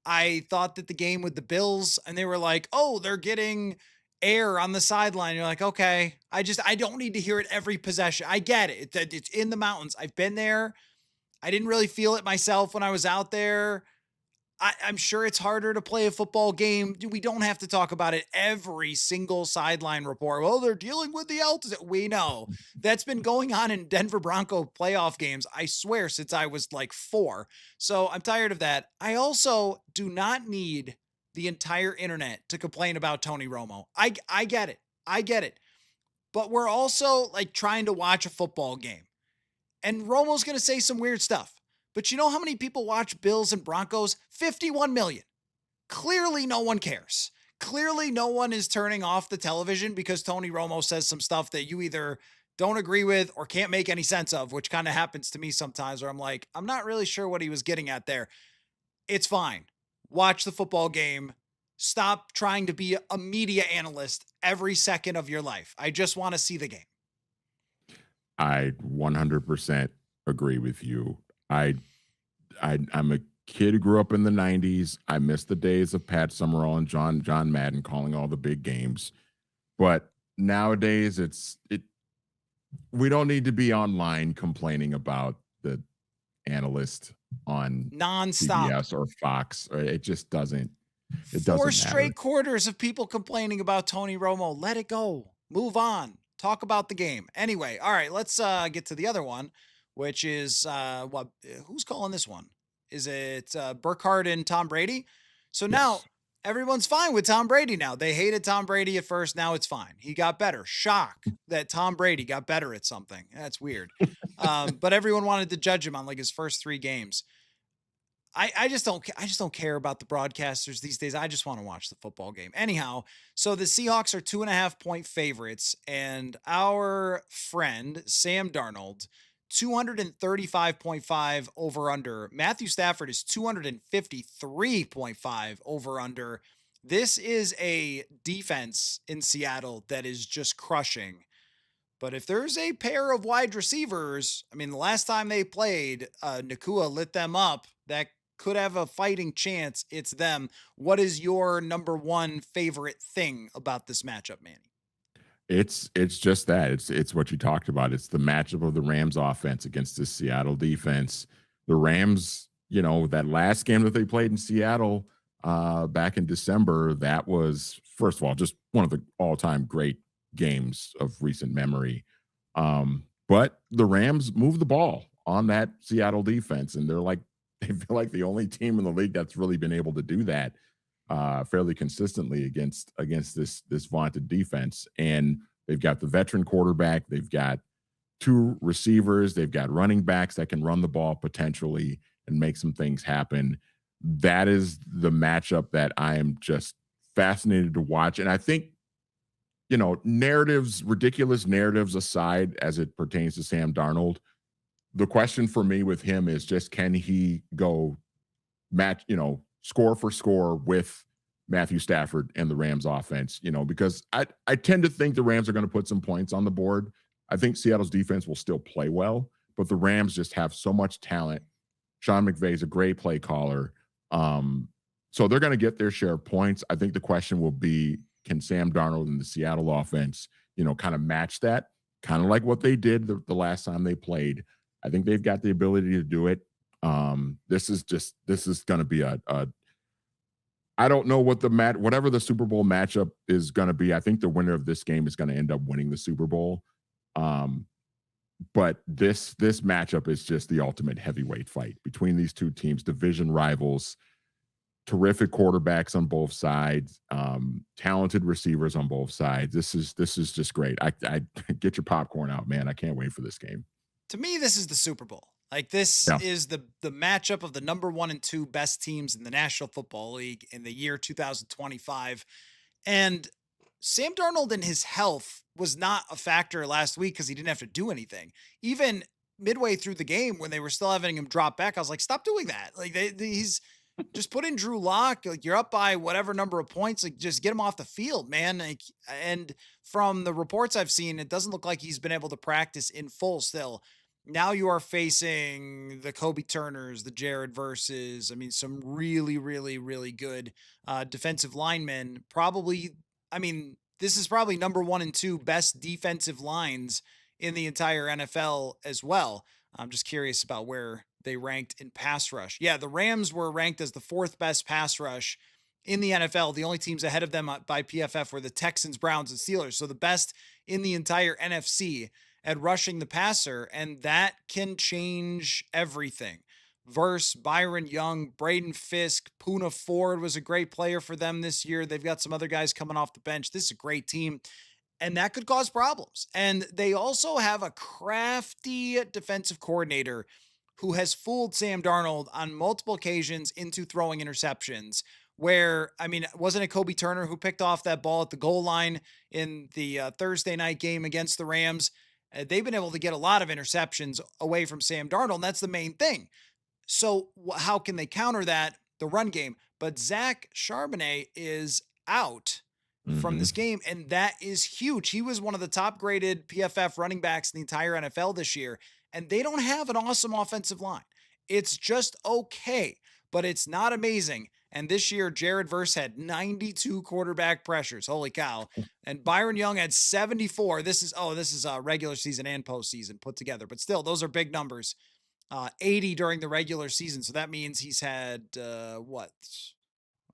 I thought that the game with the Bills, and they were like, oh, they're getting air on the sideline. You're like, okay, I don't need to hear it every possession. I get it. It's in the mountains. I've been there. I didn't really feel it myself when I was out there. I'm sure it's harder to play a football game. We don't have to talk about it every single sideline report. Well, they're dealing with the altitude. We know that's been going on in Denver Bronco playoff games, I swear, since I was like 4. So I'm tired of that. I also do not need the entire internet to complain about Tony Romo. I get it. I get it. But we're also like trying to watch a football game. And Romo's going to say some weird stuff. But you know how many people watch Bills and Broncos? 51 million. Clearly, no one cares. Clearly, no one is turning off the television because Tony Romo says some stuff that you either don't agree with or can't make any sense of, which kind of happens to me sometimes where I'm like, I'm not really sure what he was getting at there. It's fine. Watch the football game. Stop trying to be a media analyst every second of your life. I just want to see the game. I 100% agree with you. I I'm a kid who grew up in the 90s. I miss the days of Pat Summerall and John Madden calling all the big games. But nowadays it we don't need to be online complaining about the analyst on Nonstop. CBS or Fox. It just doesn't it 4 doesn't matter. straight quarters of people complaining about Tony Romo. Let it go. Move on. Talk about the game. Anyway, all right, let's get to the other one, which is who's calling this one? Is it Burkhardt and Tom Brady? So now Yes. everyone's fine with Tom Brady now. They hated Tom Brady at first. Now it's fine. He got better. Shock that Tom Brady got better at something. That's weird. But everyone wanted to judge him on like his first 3 games. I just don't care about the broadcasters these days. I just want to watch the football game. Anyhow, so the Seahawks are 2.5 point favorites, and our friend Sam Darnold, 235.5 over under. Matthew Stafford is 253.5 over under. This is a defense in Seattle that is just crushing. But if there's a pair of wide receivers, I mean, the last time they played, Nakua lit them up. That could have a fighting chance. It's them. What is your number one favorite thing about this matchup, Manny? It's just that. It's what you talked about. It's the matchup of the Rams offense against the Seattle defense. The Rams, that last game that they played in Seattle back in December, that was first of all just one of the all-time great games of recent memory. But the Rams moved the ball on that Seattle defense, and they feel like the only team in the league that's really been able to do that fairly consistently against this vaunted defense. And they've got the veteran quarterback, they've got 2 receivers, they've got running backs that can run the ball potentially and make some things happen. That is the matchup that I am just fascinated to watch. And I think, ridiculous narratives aside, as it pertains to Sam Darnold, the question for me with him is just, can he go score for score with Matthew Stafford and the Rams offense, because I tend to think the Rams are going to put some points on the board. I think Seattle's defense will still play well, but the Rams just have so much talent. Sean McVay's a great play caller. So they're going to get their share of points. I think the question will be, can Sam Darnold and the Seattle offense, kind of match that? kind of like what they did the last time they played. I think they've got the ability to do it. This is going to be a I don't know what the whatever the Super Bowl matchup is going to be. I think the winner of this game is going to end up winning the Super Bowl. Um, but this matchup is just the ultimate heavyweight fight between these two teams, division rivals, terrific quarterbacks on both sides, talented receivers on both sides. This is just great. I get your popcorn out, man. I can't wait for this game. To me, this is the Super Bowl. Like this Yeah. is the matchup of the number 1 and 2 best teams in the National Football League in the year 2025. And Sam Darnold and his health was not a factor last week because he didn't have to do anything. Even midway through the game when they were still having him drop back, I was like, stop doing that. Like he's just put in Drew Lock. Like you're up by whatever number of points. Like just get him off the field, man. Like, and from the reports I've seen, it doesn't look like he's been able to practice in full still. Now you are facing the Kobe Turners, the Jared versus, I mean, some really, really, really good defensive linemen. Probably, I mean, this is probably number 1 and 2 best defensive lines in the entire NFL as well. I'm just curious about where they ranked in pass rush. Yeah, the Rams were ranked as the 4th best pass rush in the NFL. The only teams ahead of them by PFF were the Texans, Browns, and Steelers. So the best in the entire NFC at rushing the passer, and that can change everything. Verse, Byron Young, Braden Fisk, Puna Ford was a great player for them this year. They've got some other guys coming off the bench. This is a great team, and that could cause problems. And they also have a crafty defensive coordinator who has fooled Sam Darnold on multiple occasions into throwing interceptions. Where, I mean, wasn't it Kobe Turner who picked off that ball at the goal line in the Thursday night game against the Rams? They've been able to get a lot of interceptions away from Sam Darnold, and that's the main thing. So how can they counter that? The run game. But Zach Charbonnet is out from Hmm. this game, and that is huge. He was one of the top graded PFF running backs in the entire NFL this year, and they don't have an awesome offensive line. It's just okay, but it's not amazing. And this year, Jared Verse had 92 quarterback pressures. Holy cow. And Byron Young had 74. This is regular season and postseason put together, but still, those are big numbers. 80 during the regular season. So that means he's had what?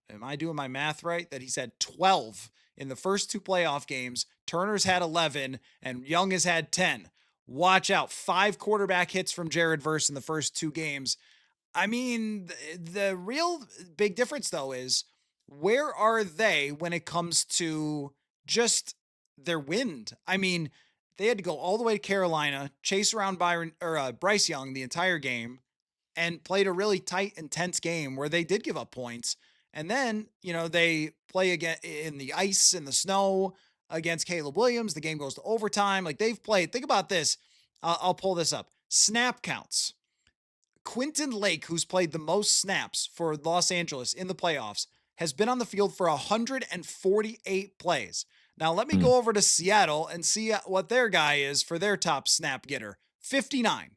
Am I doing my math right? That he's had 12 in the first 2 playoff games. Turner's had 11 and Young has had 10. Watch out. 5 quarterback hits from Jared Verse in the first 2 games. I mean, the real big difference though is where are they when it comes to just their wind? I mean, they had to go all the way to Carolina, chase around Byron or Bryce Young the entire game, and played a really tight, intense game where they did give up points. And then, they play again in the ice and the snow against Caleb Williams. The game goes to overtime. Like they've played. Think about this. I'll pull this up. Snap counts. Quinton Lake, who's played the most snaps for Los Angeles in the playoffs, has been on the field for 148 plays. Now, let me Mm. go over to Seattle and see what their guy is for their top snap getter 59.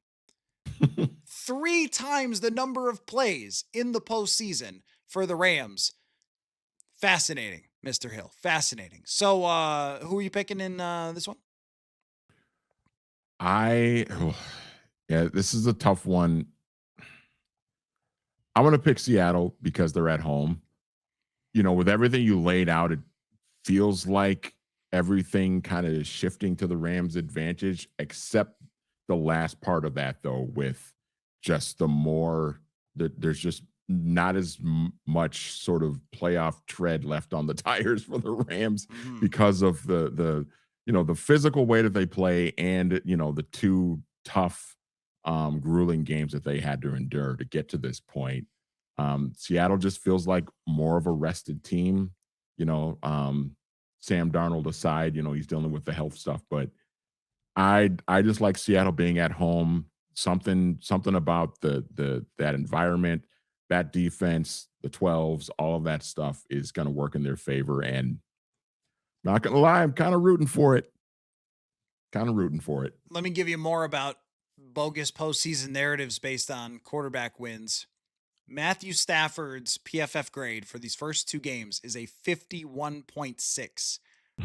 3 times the number of plays in the postseason for the Rams. Fascinating, Mr. Hill. Fascinating. So, who are you picking in this one? I yeah, this is a tough one. I'm gonna pick Seattle because they're at home. With everything you laid out, it feels like everything kind of is shifting to the Rams' advantage, except the last part of that, though, with just there's just not as much sort of playoff tread left on the tires for the Rams Mhm. because of the physical way that they play and the two tough grueling games that they had to endure to get to this point. Seattle just feels like more of a rested team. You know, um, Sam Darnold aside, he's dealing with the health stuff, but I just like Seattle being at home. Something about that environment, that defense, the 12s, all of that stuff is going to work in their favor. And not gonna lie, I'm kind of rooting for it. Kind of rooting for it. Let me give you more about bogus postseason narratives based on quarterback wins. Matthew Stafford's PFF grade for these first 2 games is a 51.6,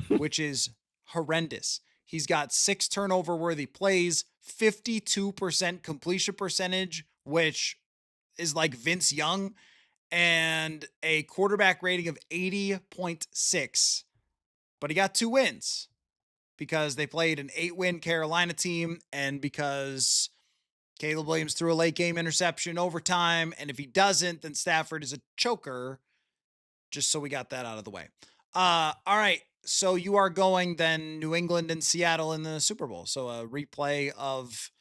which is horrendous. He's got 6 turnover worthy plays, 52% completion percentage, which is like Vince Young, and a quarterback rating of 80.6. But he got 2 wins because they played an 8-win Carolina team and because Caleb Williams threw a late game interception overtime. And if he doesn't, then Stafford is a choker. Just so we got that out of the way. All right. So you are going then New England and Seattle in the Super Bowl. So a replay of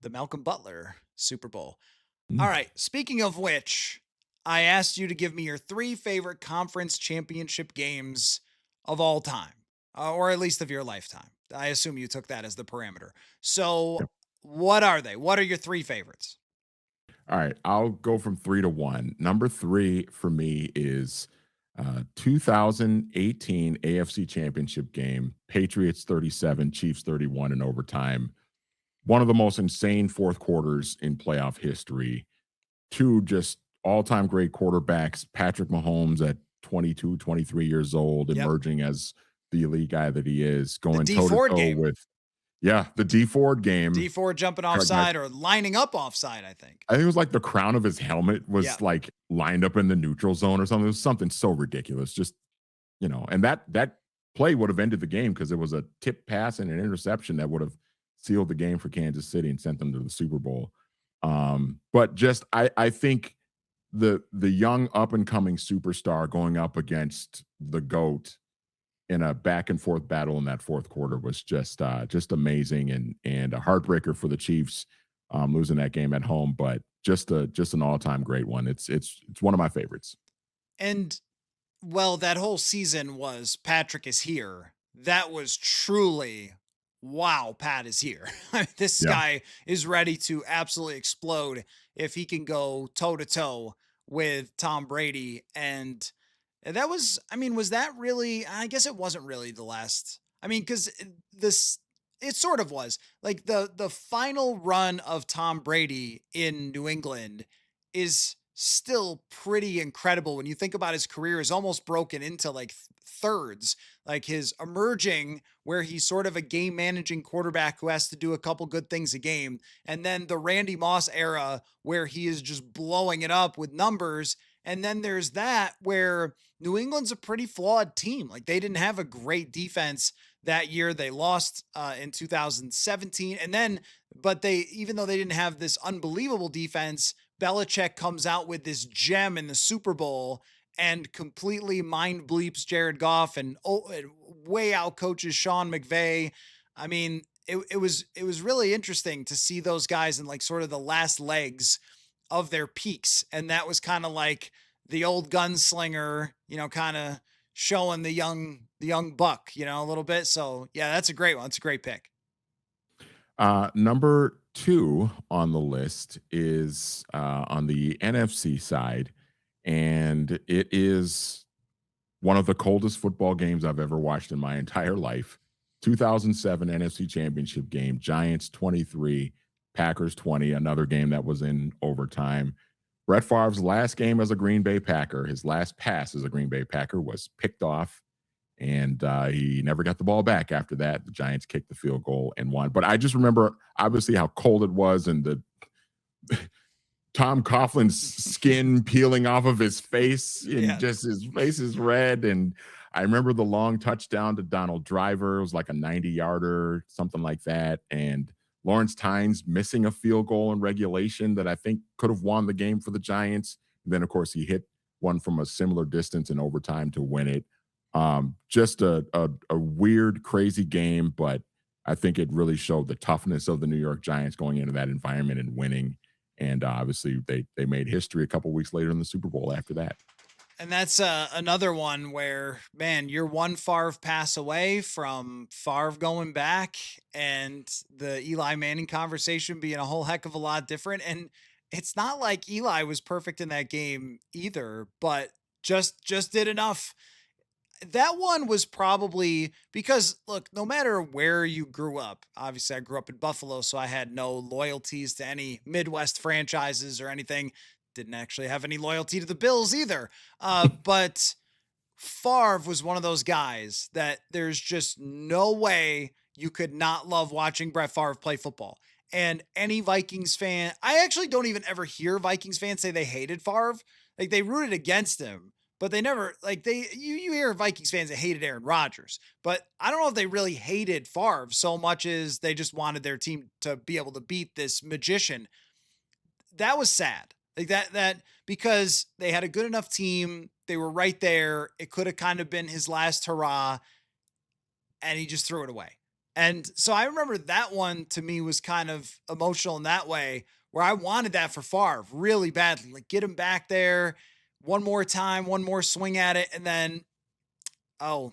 the Malcolm Butler Super Bowl. All Mm, right. Speaking of which, I asked you to give me your 3 favorite conference championship games of all time, or at least of your lifetime. I assume you took that as the parameter. So, yep. what are they? What are your 3 favorites? All right, I'll go from 3 to 1. Number 3 for me is 2018 AFC Championship game, Patriots 37, Chiefs 31 in overtime. One of the most insane fourth quarters in playoff history. Two just all-time great quarterbacks, Patrick Mahomes at 22, 23 years old, Yep. emerging as the elite guy that he is, The going D Ford toe-to-toe game. with yeah, the D Ford D game. Ford jumping God, I offside or lining up offside, I think. I think it was like the crown of his helmet Yeah. was like lined up in the neutral zone or something. It was something so ridiculous. Just, and that play would have ended the game because it was a tip pass and an interception that would have sealed the game for Kansas City and sent them to the Super Bowl. But just I think the young up and coming superstar going up against the GOAT in a back and forth battle in that fourth quarter was just amazing and a heartbreaker for the Chiefs, losing that game at home, but just an all time great one. It's one of my favorites. And well, that whole season was Patrick is here. That was truly, wow, Pat is here. This Yeah. guy is ready to absolutely explode if he can go toe to toe with Tom Brady. And that was, I mean, was that really, I guess it wasn't really the last. I mean, because this, it sort of was like the final run of Tom Brady in New England is still pretty incredible when you think about his career is almost broken into like thirds, like his emerging where he's sort of a game managing quarterback who has to do a couple good things a game, and then the Randy Moss era where he is just blowing it up with numbers, and then there's that where New England's a pretty flawed team. Like they didn't have a great defense that year. They lost in 2017, and then but they, even though they didn't have this unbelievable defense, Belichick comes out with this gem in the Super Bowl and completely mind bleeps Jared Goff and way out coaches Sean McVay. I mean, it was really interesting to see those guys in like sort of the last legs of their peaks, and that was kind of like the old gunslinger, kind of showing the young buck, a little bit. So yeah, that's a great one. It's a great pick. Number two on the list is on the NFC side, and it is one of the coldest football games I've ever watched in my entire life. 2007 NFC Championship game, Giants 23, Packers 20, another game that was in overtime. Brett Favre's last game as a Green Bay Packer, his last pass as a Green Bay Packer was picked off, and he never got the ball back after that. The Giants kicked the field goal and won. But I just remember, obviously, how cold it was and the Tom Coughlin's skin peeling off of his face and Yeah. just his face is red. And I remember the long touchdown to Donald Driver. It was like a 90-yarder, something like that. And Lawrence Tynes missing a field goal in regulation that I think could have won the game for the Giants. And then, of course, he hit one from a similar distance in overtime to win it. Just a weird, crazy game, but I think it really showed the toughness of the New York Giants going into that environment and winning. And obviously, they made history a couple weeks later in the Super Bowl after that. And that's another one where, man, you're one Favre pass away from Favre going back and the Eli Manning conversation being a whole heck of a lot different. And it's not like Eli was perfect in that game either, but just did enough. That one was probably because, look, no matter where you grew up, obviously I grew up in Buffalo, so I had no loyalties to any Midwest franchises or anything. Didn't actually have any loyalty to the Bills either. But Favre was one of those guys that there's just no way you could not love watching Brett Favre play football. And any Vikings fan, I actually don't even ever hear Vikings fans say they hated Favre. Like they rooted against him, but they never like you hear Vikings fans that hated Aaron Rodgers, but I don't know if they really hated Favre so much as they just wanted their team to be able to beat this magician. That was sad. Like that because they had a good enough team. They were right there. It could have kind of been his last hurrah and he just threw it away. And so I remember that one to me was kind of emotional in that way, where I wanted that for Favre really badly. Like get him back there one more time, one more swing at it, and then, oh,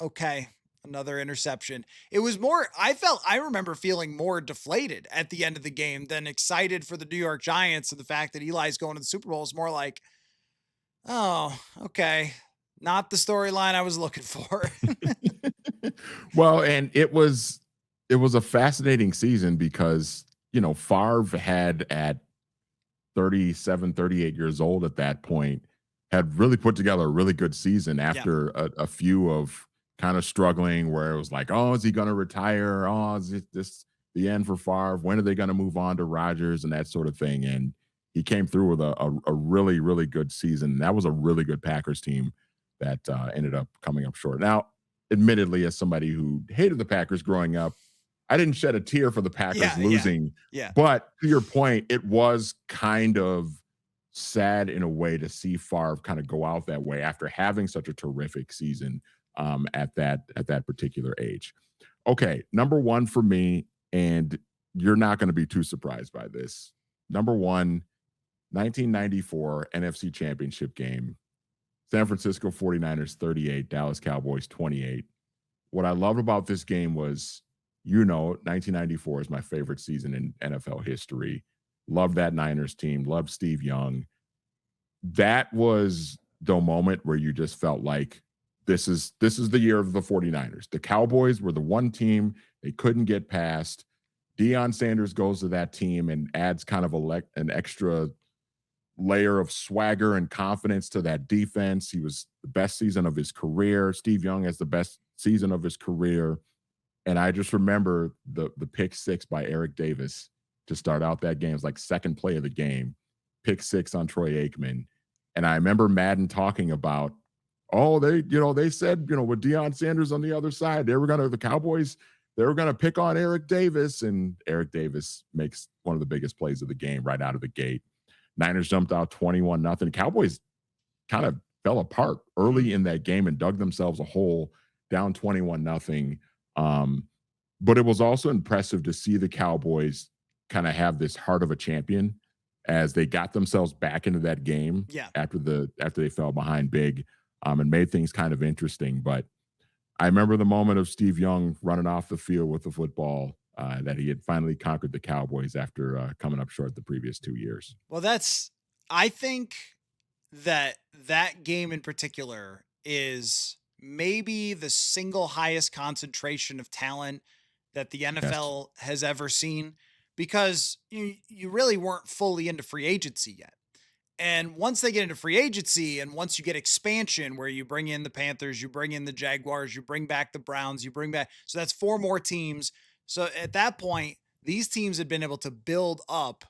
okay, another interception. It was more, I remember feeling more deflated at the end of the game than excited for the New York Giants. And the fact that Eli's going to the Super Bowl is more like, oh, okay, not the storyline I was looking for. Well, and it was a fascinating season because, Favre had at 37, 38 years old at that point, had really put together a really good season Yeah. after a few of kind of struggling where it was like, oh, is he going to retire? Oh, is this the end for Favre? When are they going to move on to Rodgers and that sort of thing? And he came through with a really, really good season. That was a really good Packers team that ended up coming up short. Now, admittedly, as somebody who hated the Packers growing up, I didn't shed a tear for the Packers Yeah. Yeah. losing, Yeah. but to your point, it was kind of sad in a way to see Favre kind of go out that way after having such a terrific season at that particular age. Okay, number one for me, and you're not going to be too surprised by this. Number one, 1994 NFC Championship game, San Francisco 49ers 38, Dallas Cowboys 28. What I loved about this game was, 1994 is my favorite season in NFL history. Loved that Niners team, loved Steve Young. That was the moment where you just felt like this is the year of the 49ers. The Cowboys were the one team they couldn't get past. Deion Sanders goes to that team and adds kind of an extra layer of swagger and confidence to that defense. He was the best season of his career. Steve Young has the best season of his career. And I just remember the pick six by Eric Davis to start out that game. It was like second play of the game, pick six on Troy Aikman. And I remember Madden talking about, oh, they said, with Deion Sanders on the other side, the Cowboys, they were gonna pick on Eric Davis, and Eric Davis makes one of the biggest plays of the game right out of the gate. Niners jumped out 21-0. Cowboys kind of fell apart early in that game and dug themselves a hole down 21-0. But it was also impressive to see the Cowboys kind of have this heart of a champion as they got themselves back into that game Yeah. after they fell behind big, and made things kind of interesting. But I remember the moment of Steve Young running off the field with the football, that he had finally conquered the Cowboys after coming up short the previous 2 years. Well, I think that game in particular is maybe the single highest concentration of talent that the Yes. NFL has ever seen because you really weren't fully into free agency yet. And once they get into free agency and once you get expansion where you bring in the Panthers, you bring in the Jaguars, you bring back the Browns, you bring back, so that's four more teams. So at that point, these teams had been able to build up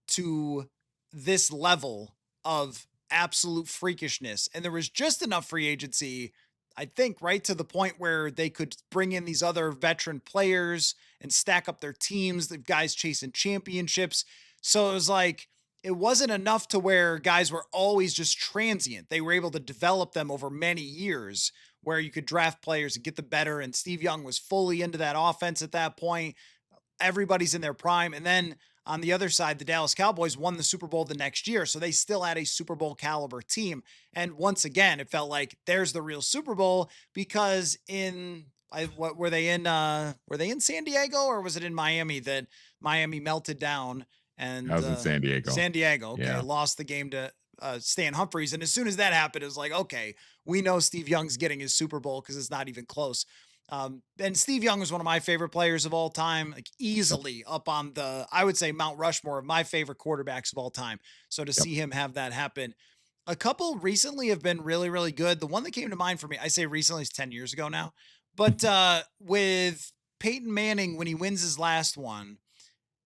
to this level of absolute freakishness. And there was just enough free agency, I think, right to the point where they could bring in these other veteran players and stack up their teams, the guys chasing championships. So it was like, it wasn't enough to where guys were always just transient. They were able to develop them over many years where you could draft players and get the better. And Steve Young was fully into that offense at that point. Everybody's in their prime. And then on the other side, the Dallas Cowboys won the Super Bowl the next year. So they still had a Super Bowl caliber team. And once again, it felt like there's the real Super Bowl because what were they in San Diego or was it in Miami that Miami melted down I and was in San Diego. San Diego, okay, Yeah. lost the game to Stan Humphries. And as soon as that happened, it was like, okay, we know Steve Young's getting his Super Bowl because it's not even close. And Steve Young was one of my favorite players of all time, like Yep. easily up on I would say Mount Rushmore of my favorite quarterbacks of all time. So to Yep. see him have that happen, a couple recently have been really, really good. The one that came to mind for me, I say recently is 10 years ago now, but with Peyton Manning, when he wins his last one,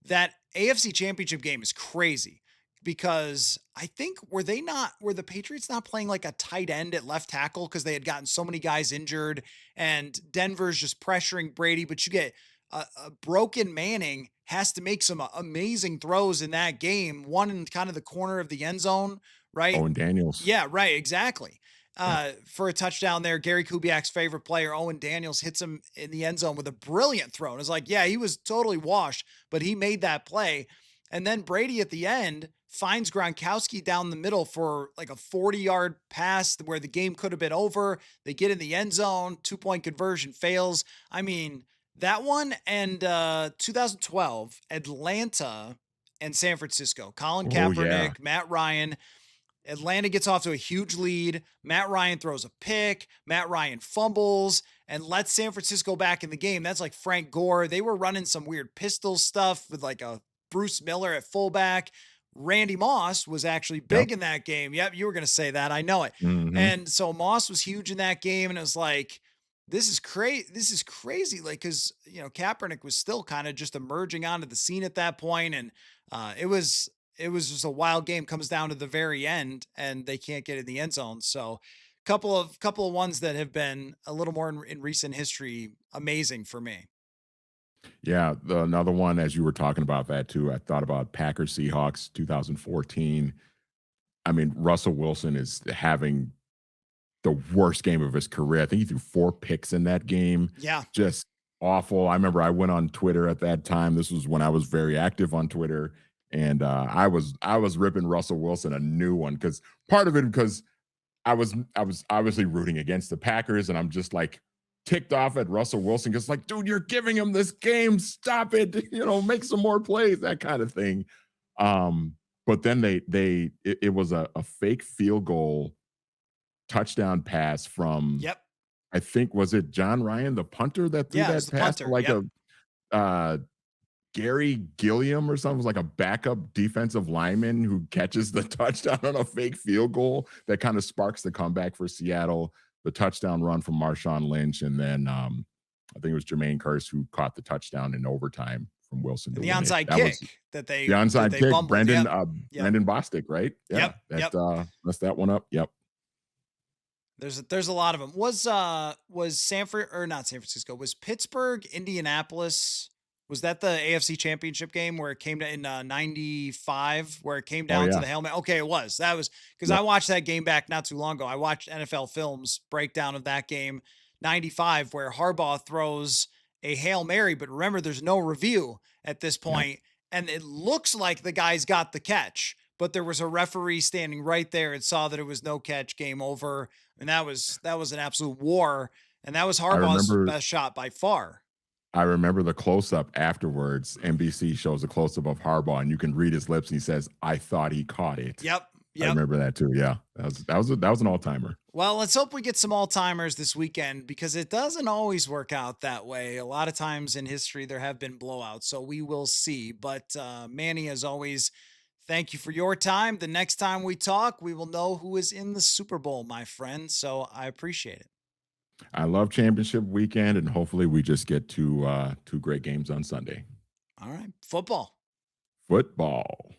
that AFC Championship game is crazy because I think were the Patriots not playing like a tight end at left tackle because they had gotten so many guys injured and Denver's just pressuring Brady, but you get a broken Manning has to make some amazing throws in that game, one in kind of the corner of the end zone, right? Owen Daniels. Yeah, right, exactly. Yeah. For a touchdown there, Gary Kubiak's favorite player, Owen Daniels, hits him in the end zone with a brilliant throw. And it's like, yeah, he was totally washed, but he made that play. And then Brady at the end finds Gronkowski down the middle for like a 40-yard pass where the game could have been over. They get in the end zone, 2-point conversion fails. I mean, that one and 2012, Atlanta and San Francisco, Colin Oh yeah. Kaepernick, Matt Ryan. Atlanta gets off to a huge lead. Matt Ryan throws a pick. Matt Ryan fumbles and lets San Francisco back in the game. That's like Frank Gore. They were running some weird pistol stuff with like a Bruce Miller at fullback. Randy Moss was actually Yep. big in that game. Yep, you were going to say that. I know it. Hmm. And so Moss was huge in that game. And it was like, this is crazy. This is crazy. Like, cause Kaepernick was still kind of just emerging onto the scene at that point, and it was just a wild game. Comes down to the very end, and they can't get in the end zone. So, couple of ones that have been a little more in recent history, amazing for me. Yeah, another one as you were talking about that too. I thought about Packers Seahawks 2014. I mean, Russell Wilson is having the worst game of his career. I think he threw 4 picks in that game. Yeah, Just awful. I remember I went on Twitter at that time. This was when I was very active on Twitter, and I was ripping Russell Wilson a new one because part of it because I was obviously rooting against the Packers, and I'm just like ticked off at Russell Wilson because like, dude, you're giving him this game. Stop it. Make some more plays, that kind of thing. But then it was a fake field goal touchdown pass from yep, I think was it John Ryan, the punter that threw yeah. It was that the pass to punter. like Yep, a uh Gary Gilliam or something. It was like a backup defensive lineman who catches the touchdown on a fake field goal that kind of sparks the comeback for Seattle, the touchdown run from Marshawn Lynch, and then I think it was Jermaine Kearse who caught the touchdown in overtime from Wilson and to the win it. onside That was kick the that onside they kick. fumbled. Brendan Yep, yep, Brendan Bostic, right? Yeah, yep, yep. that's that one up. Yep. There's a lot of them. Was Sanford or not San Francisco? Was Pittsburgh, Indianapolis? Was that the AFC Championship game where it came to in '95, where it came Oh down to yeah. the helmet? Okay, it was. That was because I Yep. watched that game back not too long ago. I watched NFL Films breakdown of that game, '95, where Harbaugh throws a Hail Mary, but remember, there's no review at this Yep. point, and it looks like the guy's got the catch, but there was a referee standing right there and saw that it was no catch, game over, and that was an absolute war, and that was I Harbaugh's remember best shot by far. I remember the close up afterwards. NBC shows a close up of Harbaugh, and you can read his lips. And he says, "I thought he caught it." Yep. I Yep. remember that too. Yeah, that was an all timer. Well, let's hope we get some all timers this weekend because it doesn't always work out that way. A lot of times in history, there have been blowouts. So we will see. But Manny, as always, thank you for your time. The next time we talk, we will know who is in the Super Bowl, my friend. So I appreciate it. I love championship weekend, and hopefully we just get two great games on Sunday. All right. Football. Football.